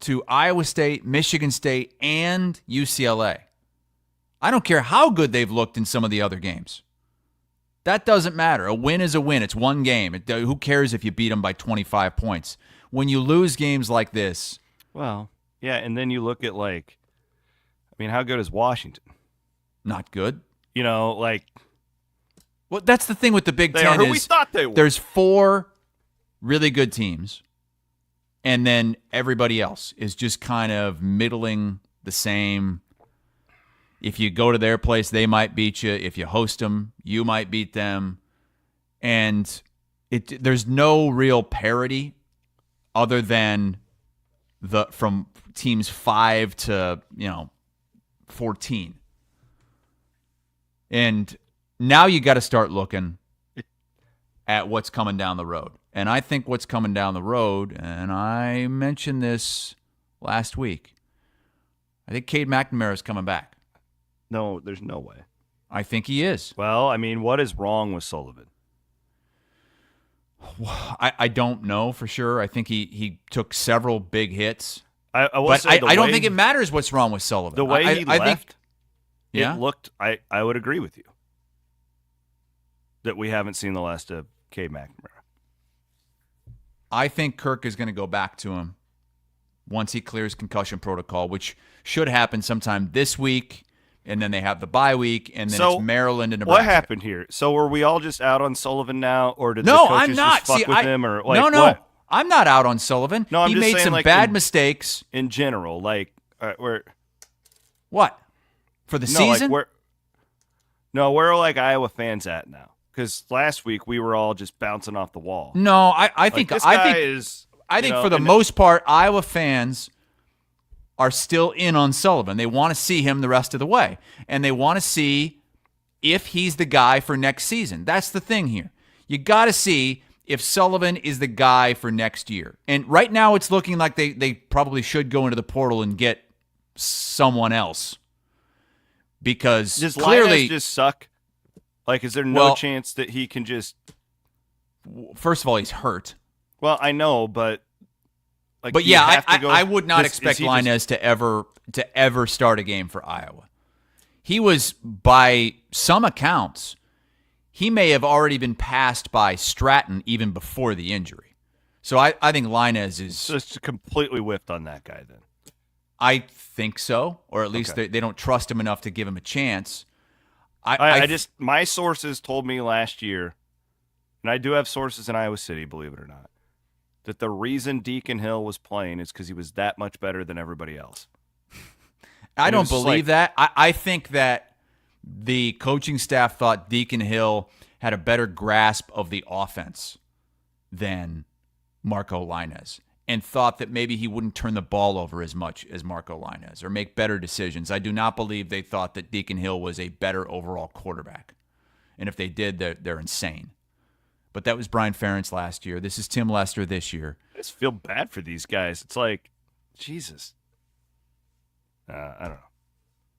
to Iowa State, Michigan State, and UCLA. I don't care how good they've looked in some of the other games. That doesn't matter. A win is a win. It's one game. Who cares if you beat them by 25 points? When you lose games like this. Well, yeah, and then you look at how good is Washington? Not good. Well, that's the thing with the Big Ten is we thought they were. There's 4 really good teams, and then everybody else is just kind of middling the same. If you go to their place, they might beat you. If you host them, you might beat them. And there's no real parity other than from teams 5 to 14. And now you got to start looking at what's coming down the road. And I think what's coming down the road, and I mentioned this last week, I think Cade McNamara is coming back. No, there's no way. I think he is. Well, what is wrong with Sullivan? I don't know for sure. I think he took several big hits. I don't think it matters what's wrong with Sullivan. The way he left, it looked, I would agree with you that we haven't seen the last of Cade McNamara. I think Kirk is going to go back to him once he clears concussion protocol, which should happen sometime this week. And then they have the bye week, and then it's Maryland and Nebraska. What happened here? So were we all just out on Sullivan now, or did the No, coaches I'm not. just fuck See, with him? Or like, no, what? I'm not out on Sullivan. No, I'm he just made saying, some like, bad mistakes. In general, like where? What? For the season? Like, where are like Iowa fans at now? Because last week we were all just bouncing off the wall. No, I think this I guy think is. I think for the most part, Iowa fans are still in on Sullivan. They want to see him the rest of the way, and they want to see if he's the guy for next season. That's the thing here. You got to see if Sullivan is the guy for next year. And right now it's looking like they probably should go into the portal and get someone else. Because does clearly Linus just suck? Like, is there no chance that he can just... First of all, he's hurt. Well, I know, but... Like, but yeah, I would not expect Linus to ever start a game for Iowa. He was, by some accounts, he may have already been passed by Stratton even before the injury. So I think Linus is just completely whiffed on that guy then. I think so, or at least they don't trust him enough to give him a chance. My sources told me last year, and I do have sources in Iowa City, believe it or not, that the reason Deacon Hill was playing is because he was that much better than everybody else. I don't believe that. I think that the coaching staff thought Deacon Hill had a better grasp of the offense than Marco Linus, and thought that maybe he wouldn't turn the ball over as much as Marco Linus or make better decisions. I do not believe they thought that Deacon Hill was a better overall quarterback. And if they did, they're insane. But that was Brian Ferentz last year. This is Tim Lester this year. I just feel bad for these guys. It's like, Jesus. I don't know.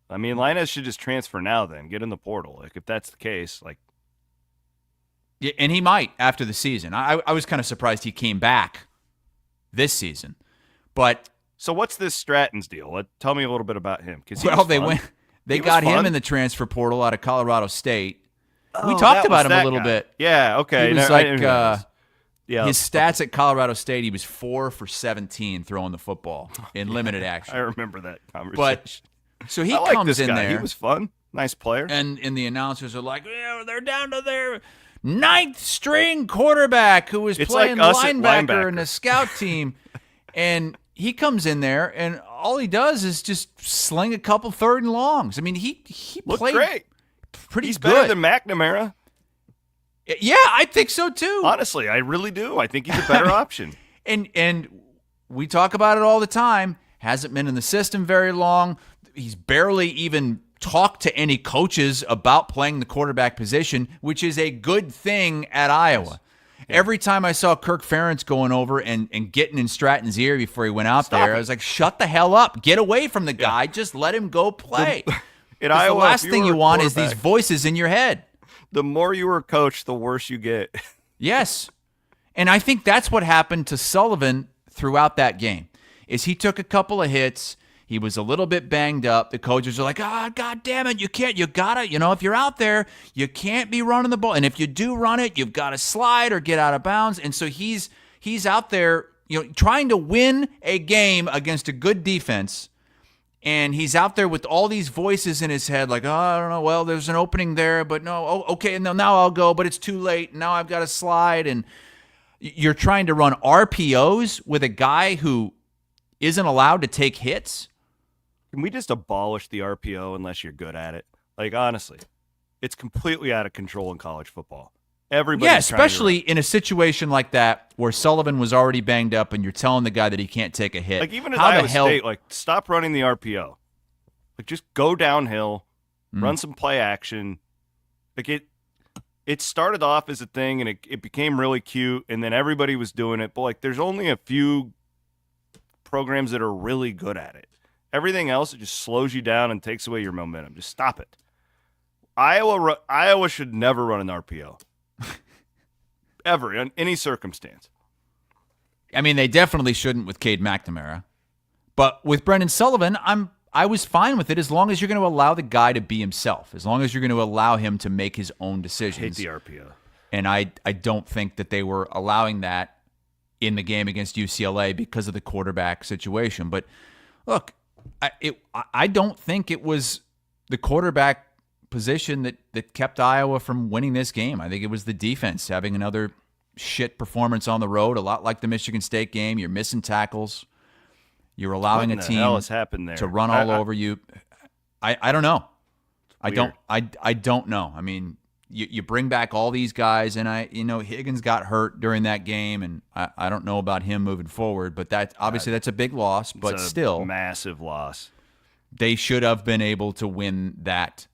I mean, Linus should just transfer now then. Get in the portal. Like, if that's the case, like. Yeah, and he might after the season. I was kind of surprised he came back this season. But so what's this Stratton's deal? Tell me a little bit about him. They got him in the transfer portal out of Colorado State. We talked about him a little bit. Yeah, okay. He was his stats at Colorado State, he was 4 for 17 throwing the football in limited action. I remember that conversation. But so he comes in there. He was fun. Nice player. And the announcers are like, yeah, they're down to their 9th string quarterback who was playing like linebacker in the scout team. And he comes in there, and all he does is just sling a couple 3rd and longs. I mean, he played great. Pretty He's good. Better than McNamara. Yeah, I think so too. Honestly, I really do. I think he's a better option. And we talk about it all the time. Hasn't been in the system very long. He's barely even talked to any coaches about playing the quarterback position, which is a good thing at Iowa. Yeah. Every time I saw Kirk Ferentz going over and getting in Stratton's ear before he went out I was like, shut the hell up. Get away from the guy. Just let him go play. The last thing you want is these voices in your head. The more you were coached, the worse you get. Yes. And I think that's what happened to Sullivan throughout that game, is he took a couple of hits. He was a little bit banged up. The coaches are like, God damn it, you gotta, if you're out there, you can't be running the ball. And if you do run it, you've got to slide or get out of bounds. And so he's out there, trying to win a game against a good defense. And he's out there with all these voices in his head, like, I don't know, well, there's an opening there, but no, okay, and now I'll go, but it's too late. Now I've got to slide. And you're trying to run RPOs with a guy who isn't allowed to take hits. Can we just abolish the RPO unless you're good at it? Like, honestly, it's completely out of control in college football. Everybody, especially in a situation like that where Sullivan was already banged up and you're telling the guy that he can't take a hit. Like, even at Iowa State, like, stop running the RPO. Like, just go downhill, run some play action. Like, it started off as a thing, and it became really cute, and then everybody was doing it. But, like, there's only a few programs that are really good at it. Everything else, it just slows you down and takes away your momentum. Just stop it. Iowa should never run an RPO. Ever, in any circumstance. I mean, they definitely shouldn't with Cade McNamara. But with Brendan Sullivan, I was fine with it as long as you're going to allow the guy to be himself, as long as you're going to allow him to make his own decisions. I hate the RPO. And I don't think that they were allowing that in the game against UCLA because of the quarterback situation. But look, I don't think it was the quarterback position that kept Iowa from winning this game. I think it was the defense having another shit performance on the road, a lot like the Michigan State game. You're missing tackles. You're allowing a team to run all over you. I don't know. I don't know. I mean, you bring back all these guys, and Higgins got hurt during that game, and I don't know about him moving forward, but that's a big loss, but still massive loss. They should have been able to win that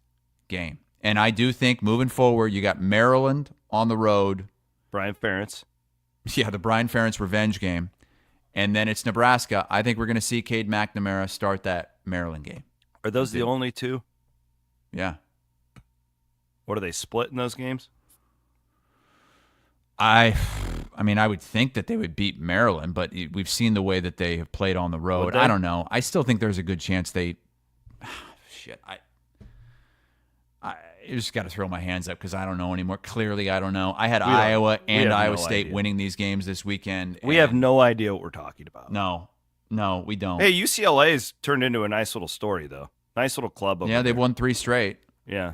game. And I do think moving forward, you got Maryland on the road. Brian Ferentz. Yeah, the Brian Ferentz revenge game. And then it's Nebraska. I think we're going to see Cade McNamara start that Maryland game. Are those the only two? Yeah. What are they split in those games? I mean, I would think that they would beat Maryland, but we've seen the way that they have played on the road. I don't know. I still think there's a good chance they. Shit, I just got to throw my hands up because I don't know anymore. Clearly, I don't know. I had Iowa and Iowa State winning these games this weekend. We have no idea what we're talking about. No, we don't. Hey, UCLA's turned into a nice little story, though. Nice little club. Yeah, they've won 3 straight. Yeah.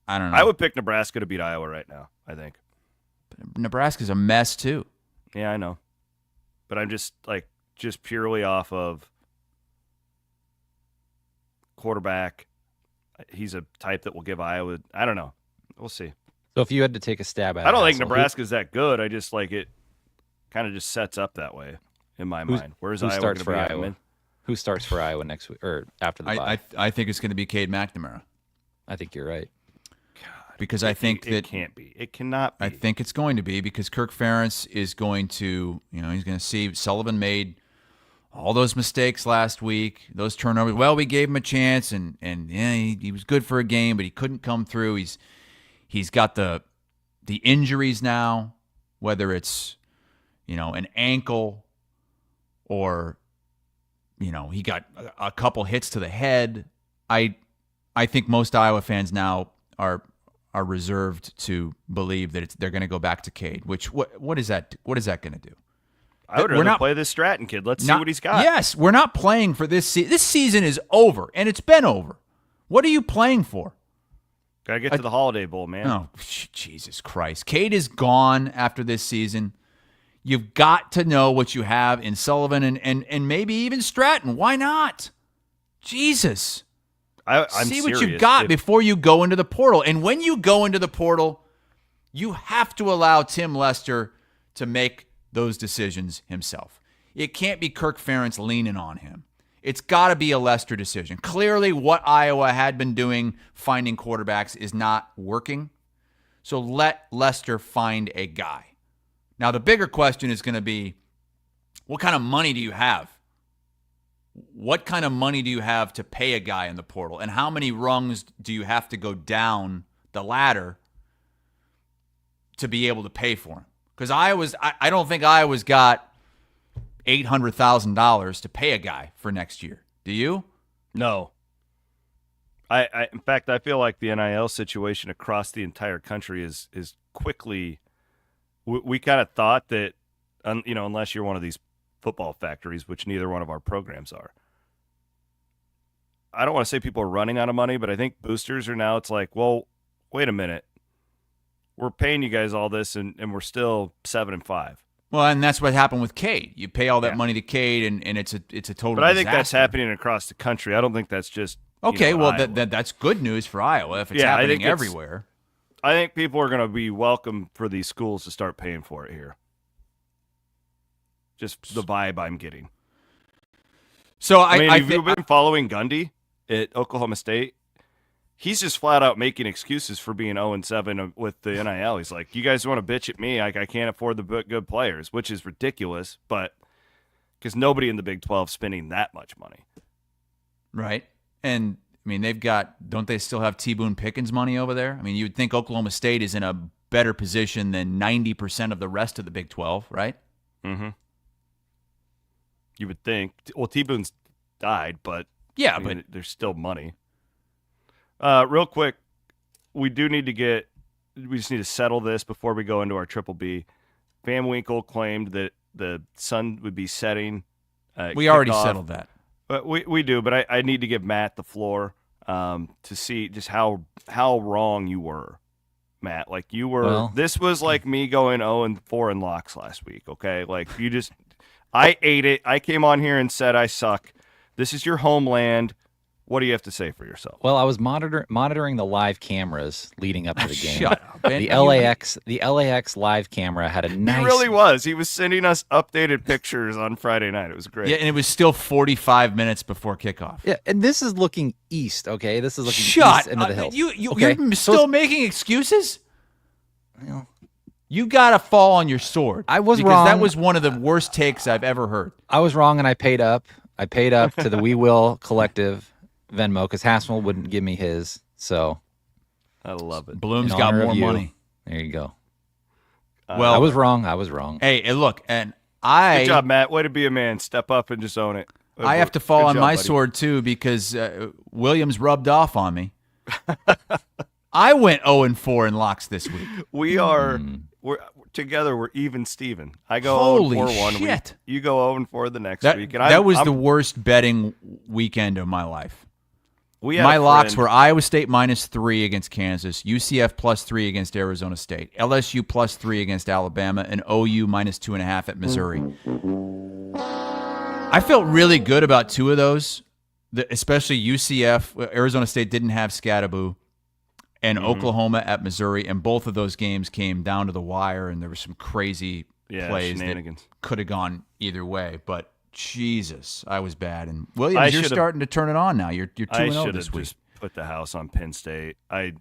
I don't know. I would pick Nebraska to beat Iowa right now, I think. But Nebraska's a mess, too. Yeah, I know. But I'm just purely off of quarterback. He's a type that will give Iowa. I don't know. We'll see. So if you had to take a stab at it, I don't think Nebraska's that good. I just like it. Kind of just sets up that way in my mind. Where's Iowa starts for gonna be Iowa? Who starts for Iowa next week or after the bye? I think it's going to be Cade McNamara. I think you're right. God, because I think that it can't be. It cannot be. I think it's going to be because Kirk Ferentz is going to, he's going to see Sullivan made all those mistakes last week, those turnovers. Well, we gave him a chance, and yeah, he was good for a game, but he couldn't come through. He's got the injuries now, whether it's an ankle or he got a couple hits to the head. I think most Iowa fans now are reserved to believe that they're going to go back to Cade. Which what is that? What is that going to do? I would rather play this Stratton kid. Let's see what he's got. Yes, we're not playing for this season. This season is over, and it's been over. What are you playing for? Gotta get to the Holiday Bowl, man. Oh, Jesus Christ. Cade is gone after this season. You've got to know what you have in Sullivan and maybe even Stratton. Why not? Jesus. I'm See what serious. you've got before you go into the portal. And when you go into the portal, you have to allow Tim Lester to make those decisions himself. It can't be Kirk Ferentz leaning on him. It's got to be a Lester decision. Clearly, what Iowa had been doing, finding quarterbacks, is not working. So let Lester find a guy. Now, the bigger question is going to be, what kind of money do you have? What kind of money do you have to pay a guy in the portal? And how many rungs do you have to go down the ladder to be able to pay for him? Because I don't think Iowa's got $800,000 to pay a guy for next year. Do you? No. In fact, I feel like the NIL situation across the entire country is quickly. We kind of thought that, unless you're one of these football factories, which neither one of our programs are. I don't want to say people are running out of money, but I think boosters are now. It's like, well, wait a minute. We're paying you guys all this, and we're still 7-5. Well, and that's what happened with Cade. You pay all that money to Cade, and it's a total. But I think disaster. that's happening across the country. I don't think that's just okay. That's good news for Iowa if it's happening everywhere. I think people are going to be welcome for these schools to start paying for it here. Just the vibe I'm getting. So have you been following Gundy at Oklahoma State? He's just flat out making excuses for being 0-7 with the NIL. He's like, you guys want to bitch at me? Like, I can't afford the good players, which is ridiculous, but because nobody in the Big 12 is spending that much money. Right. And, I mean, don't they still have T. Boone Pickens money over there? I mean, you'd think Oklahoma State is in a better position than 90% of the rest of the Big 12, right? Mm-hmm. You would think. Well, T. Boone's died, but but there's still money. Real quick, we just need to settle this before we go into our Triple B. Van Winkle claimed that the sun would be setting. We already settled that. But we do, but I need to give Matt the floor to see just how wrong you were, Matt. Like you were. Well, this was like me going 0-4 in locks last week. Okay, like you just. I ate it. I came on here and said I suck. This is your homeland. What do you have to say for yourself? Well, I was monitoring the live cameras leading up to the game. Shut up. The LAX live camera had a nice. He really was. He was sending us updated pictures on Friday night. It was great. Yeah, and it was still 45 minutes before kickoff. Yeah, and this is looking east. Okay, this is looking Shut east into the up. hills. You're still making excuses? Well, you got to fall on your sword. I was because wrong. That was one of the worst takes I've ever heard. I was wrong, and I paid up. I paid up to the We Will Collective Venmo because Hassel wouldn't give me his. So I love it. Bloom's in got honor more of you, money. There you go. Well, I was wrong. Hey, look, and good job, Matt. Way to be a man. Step up and just own it. I have to fall Good on job, my buddy. sword too because Williams rubbed off on me. I went 0-4 in locks this week. We are we're together. We're even, Steven. I go Holy 0-4 one shit. week. You go 0-4 the next That, week. And that was the worst betting weekend of my life. We had my a locks friend- were Iowa State -3 against Kansas, UCF +3 against Arizona State, LSU +3 against Alabama, and OU -2.5 at Missouri. I felt really good about two of those, especially UCF. Arizona State didn't have Scattaboo, and Oklahoma at Missouri, and both of those games came down to the wire, and there were some crazy plays that shenanigans. could have gone either way, but Jesus, I was bad. And Williams, you're starting to turn it on now. You're 2-0 this week. Just put the house on Penn State. I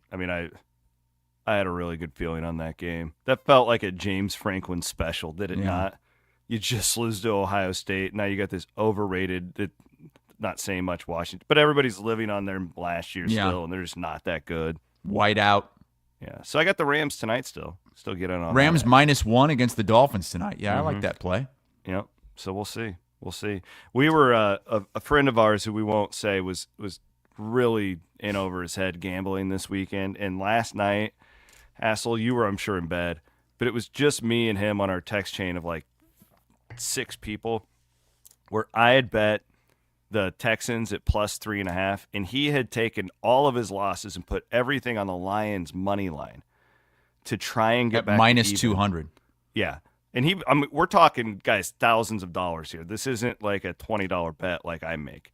had a really good feeling on that game. That felt like a James Franklin special, did it not? You just lose to Ohio State. Now you got this overrated, not saying much Washington, but everybody's living on their last year still, and they're just not that good. White out. Yeah. So I got the Rams tonight still. Still getting on Rams that. -1 against the Dolphins tonight. Yeah, I like that play. Yep. So we'll see. We'll see. We were a friend of ours who we won't say was really in over his head gambling this weekend. And last night, Hassel, you were, I'm sure, in bed, but it was just me and him on our text chain of like 6 people where I had bet the Texans at +3.5, and he had taken all of his losses and put everything on the Lions money line to try and get At back -200. Yeah. And we're talking, guys, thousands of dollars here. This isn't like a $20 bet like I make.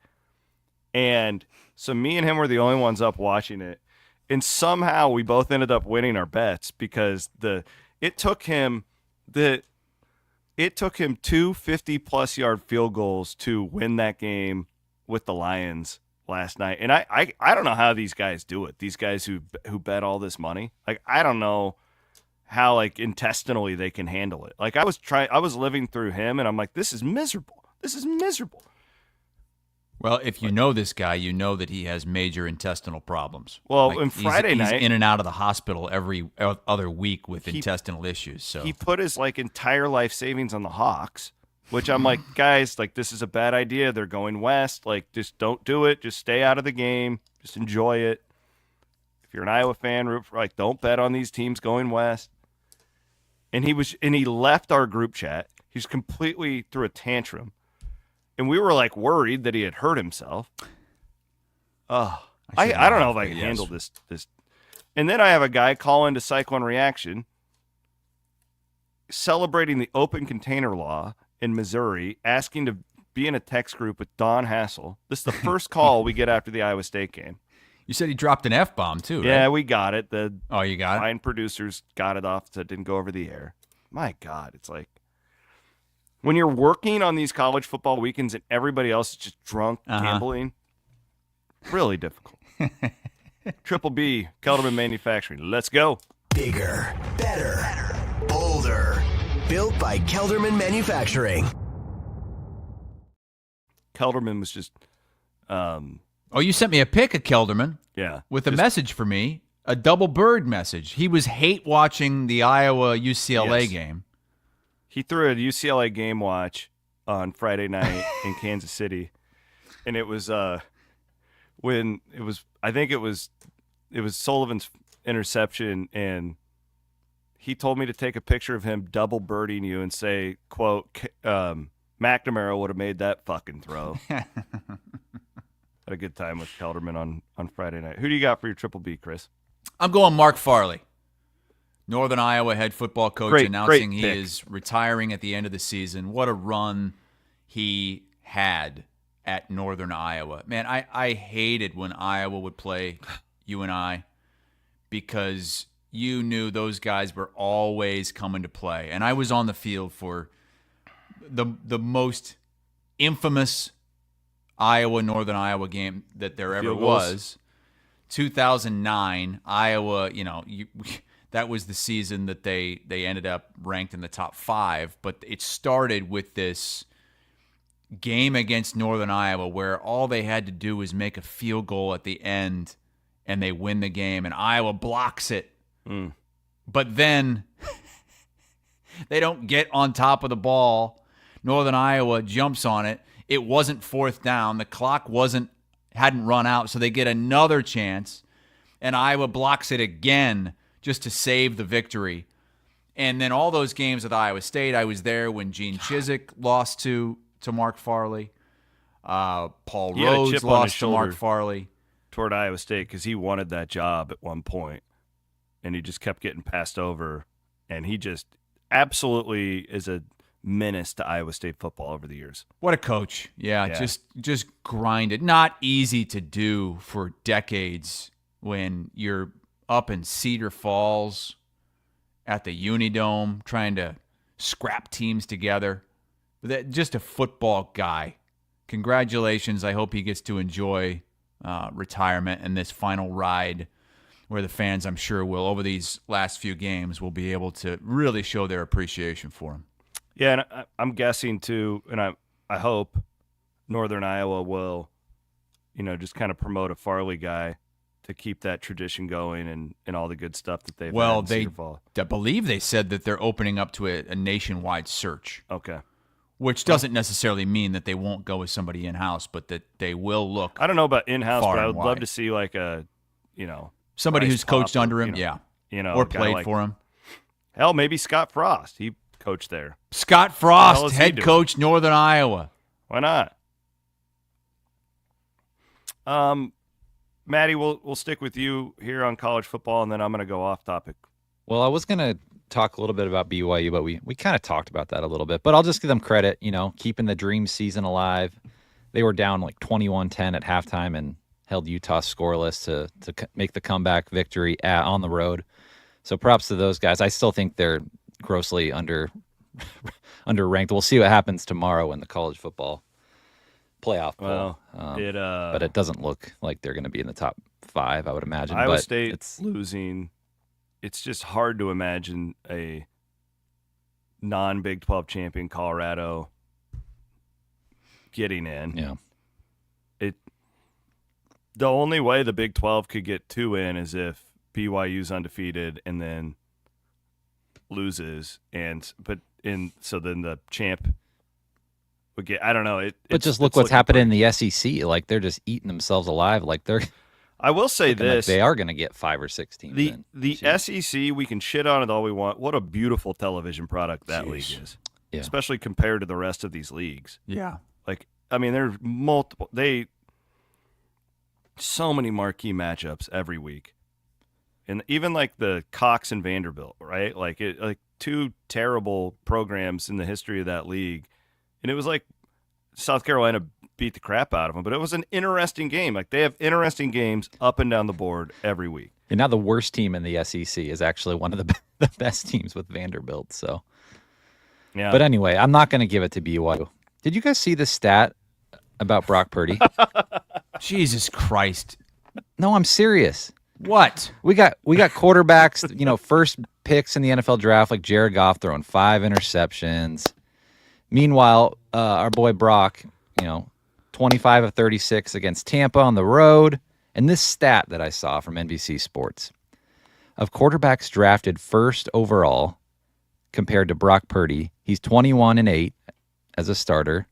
And so me and him were the only ones up watching it. And somehow we both ended up winning our bets because it took him 2 50-plus yard field goals to win that game with the Lions last night. And I don't know how these guys do it. These guys who bet all this money. Like, I don't know how like intestinally they can handle it. Like I was living through him and I'm like, this is miserable. Well, if you know this guy, you know that he has major intestinal problems. Well, Like, on Friday night, he's in and out of the hospital every other week with intestinal issues. So he put his like entire life savings on the Hawks, which I'm like, guys, like this is a bad idea. They're going west. Like just don't do it. Just stay out of the game. Just enjoy it. If you're an Iowa fan, don't bet on these teams going west. And he left our group chat. He's completely threw a tantrum. And we were like worried that he had hurt himself. Oh, I don't know if I can handle this. And then I have a guy call into Cyclone Reaction celebrating the open container law in Missouri, asking to be in a text group with Don Hassel. This is the first call we get after the Iowa State game. You said he dropped an F-bomb too, right? Yeah, we got it. You got it? Fine producers got it off so it didn't go over the air. My God, it's like when you're working on these college football weekends and everybody else is just drunk gambling, really difficult. Triple B, Kelderman Manufacturing. Let's go. Bigger, better, bolder. Built by Kelderman Manufacturing. Kelderman was just... you sent me a pic of Kelderman. Yeah. With a message for me, a double bird message. He was hate watching the Iowa UCLA game. He threw a UCLA game watch on Friday night in Kansas City, and it was I think it was Sullivan's interception, and he told me to take a picture of him double birdieing you and say, quote, McNamara would have made that fucking throw. Had a good time with Kelderman on Friday night. Who do you got for your Triple B, Chris? I'm going Mark Farley, Northern Iowa head football coach, announcing he is retiring at the end of the season. What a run he had at Northern Iowa. Man, I hated when Iowa would play UNI because you knew those guys were always coming to play. And I was on the field for the most infamous Northern Iowa game that there ever was. 2009, Iowa, that was the season that they ended up ranked in the top 5, but it started with this game against Northern Iowa where all they had to do was make a field goal at the end and they win the game, and Iowa blocks it. But then they don't get on top of the ball. Northern Iowa jumps on it. It wasn't fourth down. The clock hadn't run out, so they get another chance, and Iowa blocks it again just to save the victory. And then all those games with Iowa State, I was there when Gene Chizik lost to Mark Farley. Paul Rhodes lost to Mark Farley. Toward Iowa State because he wanted that job at one point, and he just kept getting passed over, and he just absolutely is a menace to Iowa State football over the years. What a coach. Yeah. Just grinded. Not easy to do for decades when you're up in Cedar Falls at the Unidome trying to scrap teams together. Just a football guy. Congratulations. I hope he gets to enjoy retirement and this final ride where the fans, I'm sure, will, over these last few games, will be able to really show their appreciation for him. Yeah, and I'm guessing, too, and I hope Northern Iowa will, just kind of promote a Farley guy to keep that tradition going and all the good stuff that they've had in Cedar Falls. I believe they said that they're opening up to a nationwide search. Okay. Which doesn't necessarily mean that they won't go with somebody in-house, but that they will look. I don't know about in-house, but I would love to see like a, somebody Bryce who's coached Pop, under him, or played for him. Hell, maybe Scott Frost. He coached there. Scott Frost, head coach, Northern Iowa. Why not? Maddie, we'll stick with you here on college football, and then I'm going to go off topic. Well, I was going to talk a little bit about BYU, but we kind of talked about that a little bit. But I'll just give them credit, keeping the dream season alive. They were down like 21-10 at halftime and held Utah scoreless to make the comeback victory on the road. So props to those guys. I still think they're grossly underranked. We'll see what happens tomorrow in the college football playoff poll. But it doesn't look like they're going to be in the top 5, I would imagine. Iowa State's losing. It's just hard to imagine a non-Big 12 champion Colorado getting in. Yeah. The only way the Big 12 could get 2 in is if BYU's undefeated and then loses, so then the champ would get. I don't know. But just look what's happening in the SEC. Like they're just eating themselves alive. Like they're. I will say this: like they are going to get 5 or 6 teams. The SEC, we can shit on it all we want. What a beautiful television product that league is, especially compared to the rest of these leagues. Yeah, there's multiple. So many marquee matchups every week, and even like the Cox and Vanderbilt, right? Like 2 terrible programs in the history of that league, and it was like South Carolina beat the crap out of them, but it was an interesting game. Like they have interesting games up and down the board every week. And now the worst team in the SEC is actually one of the best teams with Vanderbilt. So, yeah. But anyway, I'm not going to give it to BYU. Did you guys see the stat about Brock Purdy? Jesus Christ! No, I'm serious. What? We got quarterbacks, first picks in the NFL draft, like Jared Goff throwing 5 interceptions. Meanwhile, our boy Brock, 25 of 36 against Tampa on the road. And this stat that I saw from NBC Sports, of quarterbacks drafted first overall compared to Brock Purdy, he's 21-8 as a starter.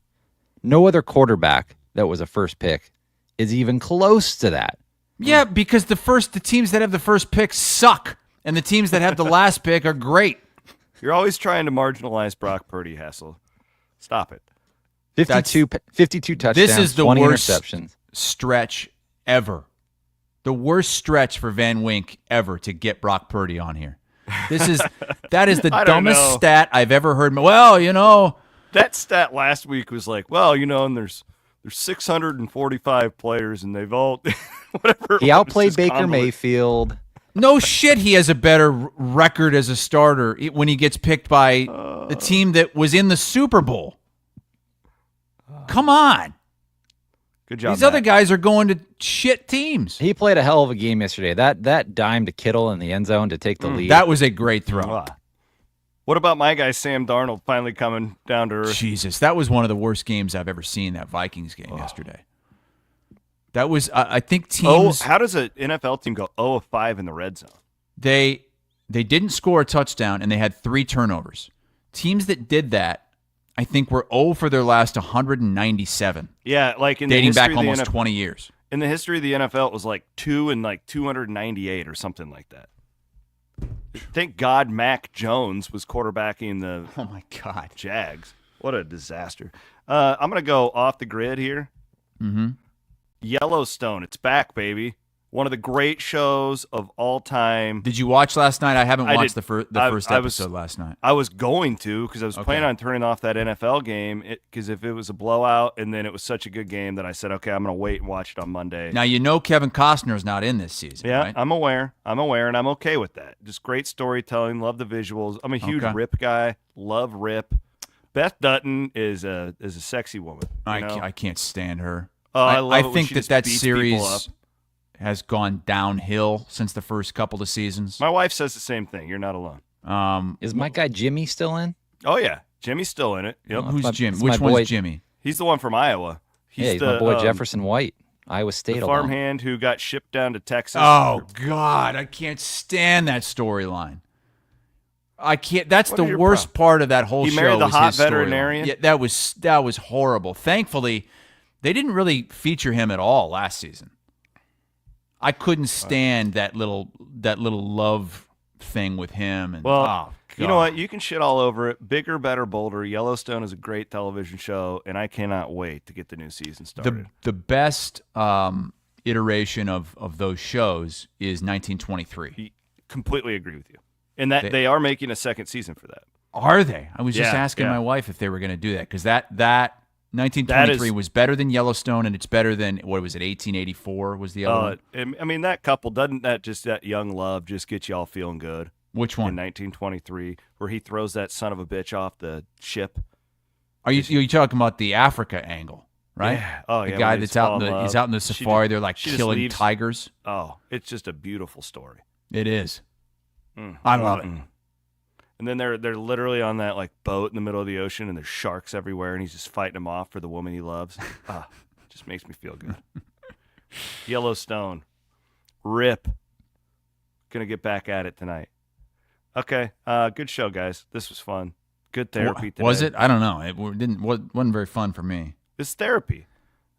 No other quarterback that was a first pick is even close to that. Yeah, because the teams that have the first pick suck. And the teams that have the last pick are great. You're always trying to marginalize Brock Purdy, Hassel. Stop it. 52 touchdowns, this is the 20 worst interceptions. Stretch ever. The worst stretch for Van Wink ever to get Brock Purdy on here. That is the dumbest stat I've ever heard. Well, that stat last week was like, and there's 645 players and they've all whatever. He outplayed Baker Mayfield. No shit, he has a better record as a starter when he gets picked by the team that was in the Super Bowl. Come on. Good job. These other guys are going to shit teams. He played a hell of a game yesterday. That dime to Kittle in the end zone to take the lead. That was a great throw. What about my guy Sam Darnold finally coming down to earth? Jesus, that was one of the worst games I've ever seen, that Vikings game yesterday. That was, I think teams... how does an NFL team go 0 of 5 in the red zone? They didn't score a touchdown, and they had 3 turnovers. Teams that did that, I think, were 0 for their last 197. Yeah, like in dating the history back of the almost 20 years. In the history of the NFL, it was like 2 and like 298 or something like that. Thank God Mac Jones was quarterbacking the Jags. What a disaster. I'm going to go off the grid here. Mm-hmm. Yellowstone, it's back, baby. One of the great shows of all time. Did you watch last night? I haven't watched the first episode last night. I was going to because I was planning on turning off that NFL game because if it was a blowout and then it was such a good game that I said, okay, I'm going to wait and watch it on Monday. Now, Kevin Costner's not in this season, yeah, right? I'm aware, and I'm okay with that. Just great storytelling, love the visuals. I'm a huge Rip guy, love Rip. Beth Dutton is a sexy woman. I can't stand her. I love I it when think she that just that beats people up. series has gone downhill since the first couple of seasons. My wife says the same thing. You're not alone. Is my guy Jimmy still in? Oh, yeah. Jimmy's still in it. Yep. Who's Jim? Which one's Jimmy? He's the one from Iowa. He's my boy Jefferson White, Iowa State. The farmhand who got shipped down to Texas. Oh, God. I can't stand that storyline. I can't. That's the worst part of that whole show. He married the hot his veterinarian? Yeah, that was horrible. Thankfully, they didn't really feature him at all last season. I couldn't stand that little love thing with him. And, you know what? You can shit all over it. Bigger, better, bolder. Yellowstone is a great television show, and I cannot wait to get the new season started. The best iteration of those shows is 1923. Completely agree with you. And that they are making a second season for that. Are they? I was just asking my wife if they were going to do that because that 1923 was better than Yellowstone, and it's better than, what was it, 1884 was the other one? I mean, that couple, doesn't that young love just get you all feeling good? Which one? In 1923, where he throws that son of a bitch off the ship. Are you talking about the Africa angle, right? Yeah. Oh, the yeah. guy that's out in the safari, they're like killing tigers. Oh, it's just a beautiful story. It is. I love it. And then they're literally on that like boat in the middle of the ocean, and there's sharks everywhere, and he's just fighting them off for the woman he loves. Just makes me feel good. Yellowstone, Rip. Gonna get back at it tonight. Okay, good show, guys. This was fun. Good therapy today. Was it? I don't know. It wasn't very fun for me. It's therapy.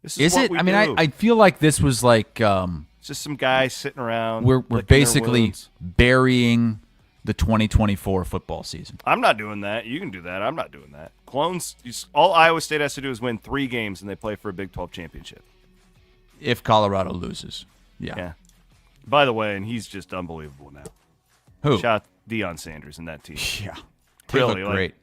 This is what it? we I mean, do. I feel like this was like it's just some guy sitting around. We're licking their basically wounds. burying the 2024 football season. I'm not doing that. You can do that. I'm not doing that. Clones. All Iowa State has to do is win 3 games, and they play for a Big 12 championship. If Colorado loses, yeah. By the way, and he's just unbelievable now. Who? Shout out Deion Sanders and that team. Yeah, really they look great.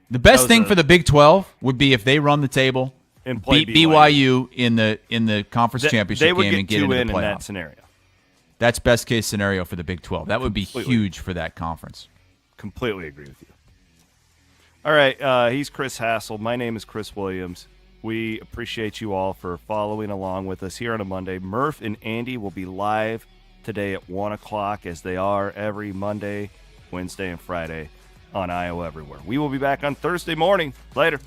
The best thing for the Big 12 would be if they run the table and play beat BYU in the conference championship game and get into the playoff. in that scenario. That's best case scenario for the Big 12. That would be huge for that conference. Completely agree with you. All right, he's Chris Hassel. My name is Chris Williams. We appreciate you all for following along with us here on a Monday. Murph and Andy will be live today at 1 o'clock, as they are every Monday, Wednesday, and Friday on Iowa Everywhere. We will be back on Thursday morning. Later.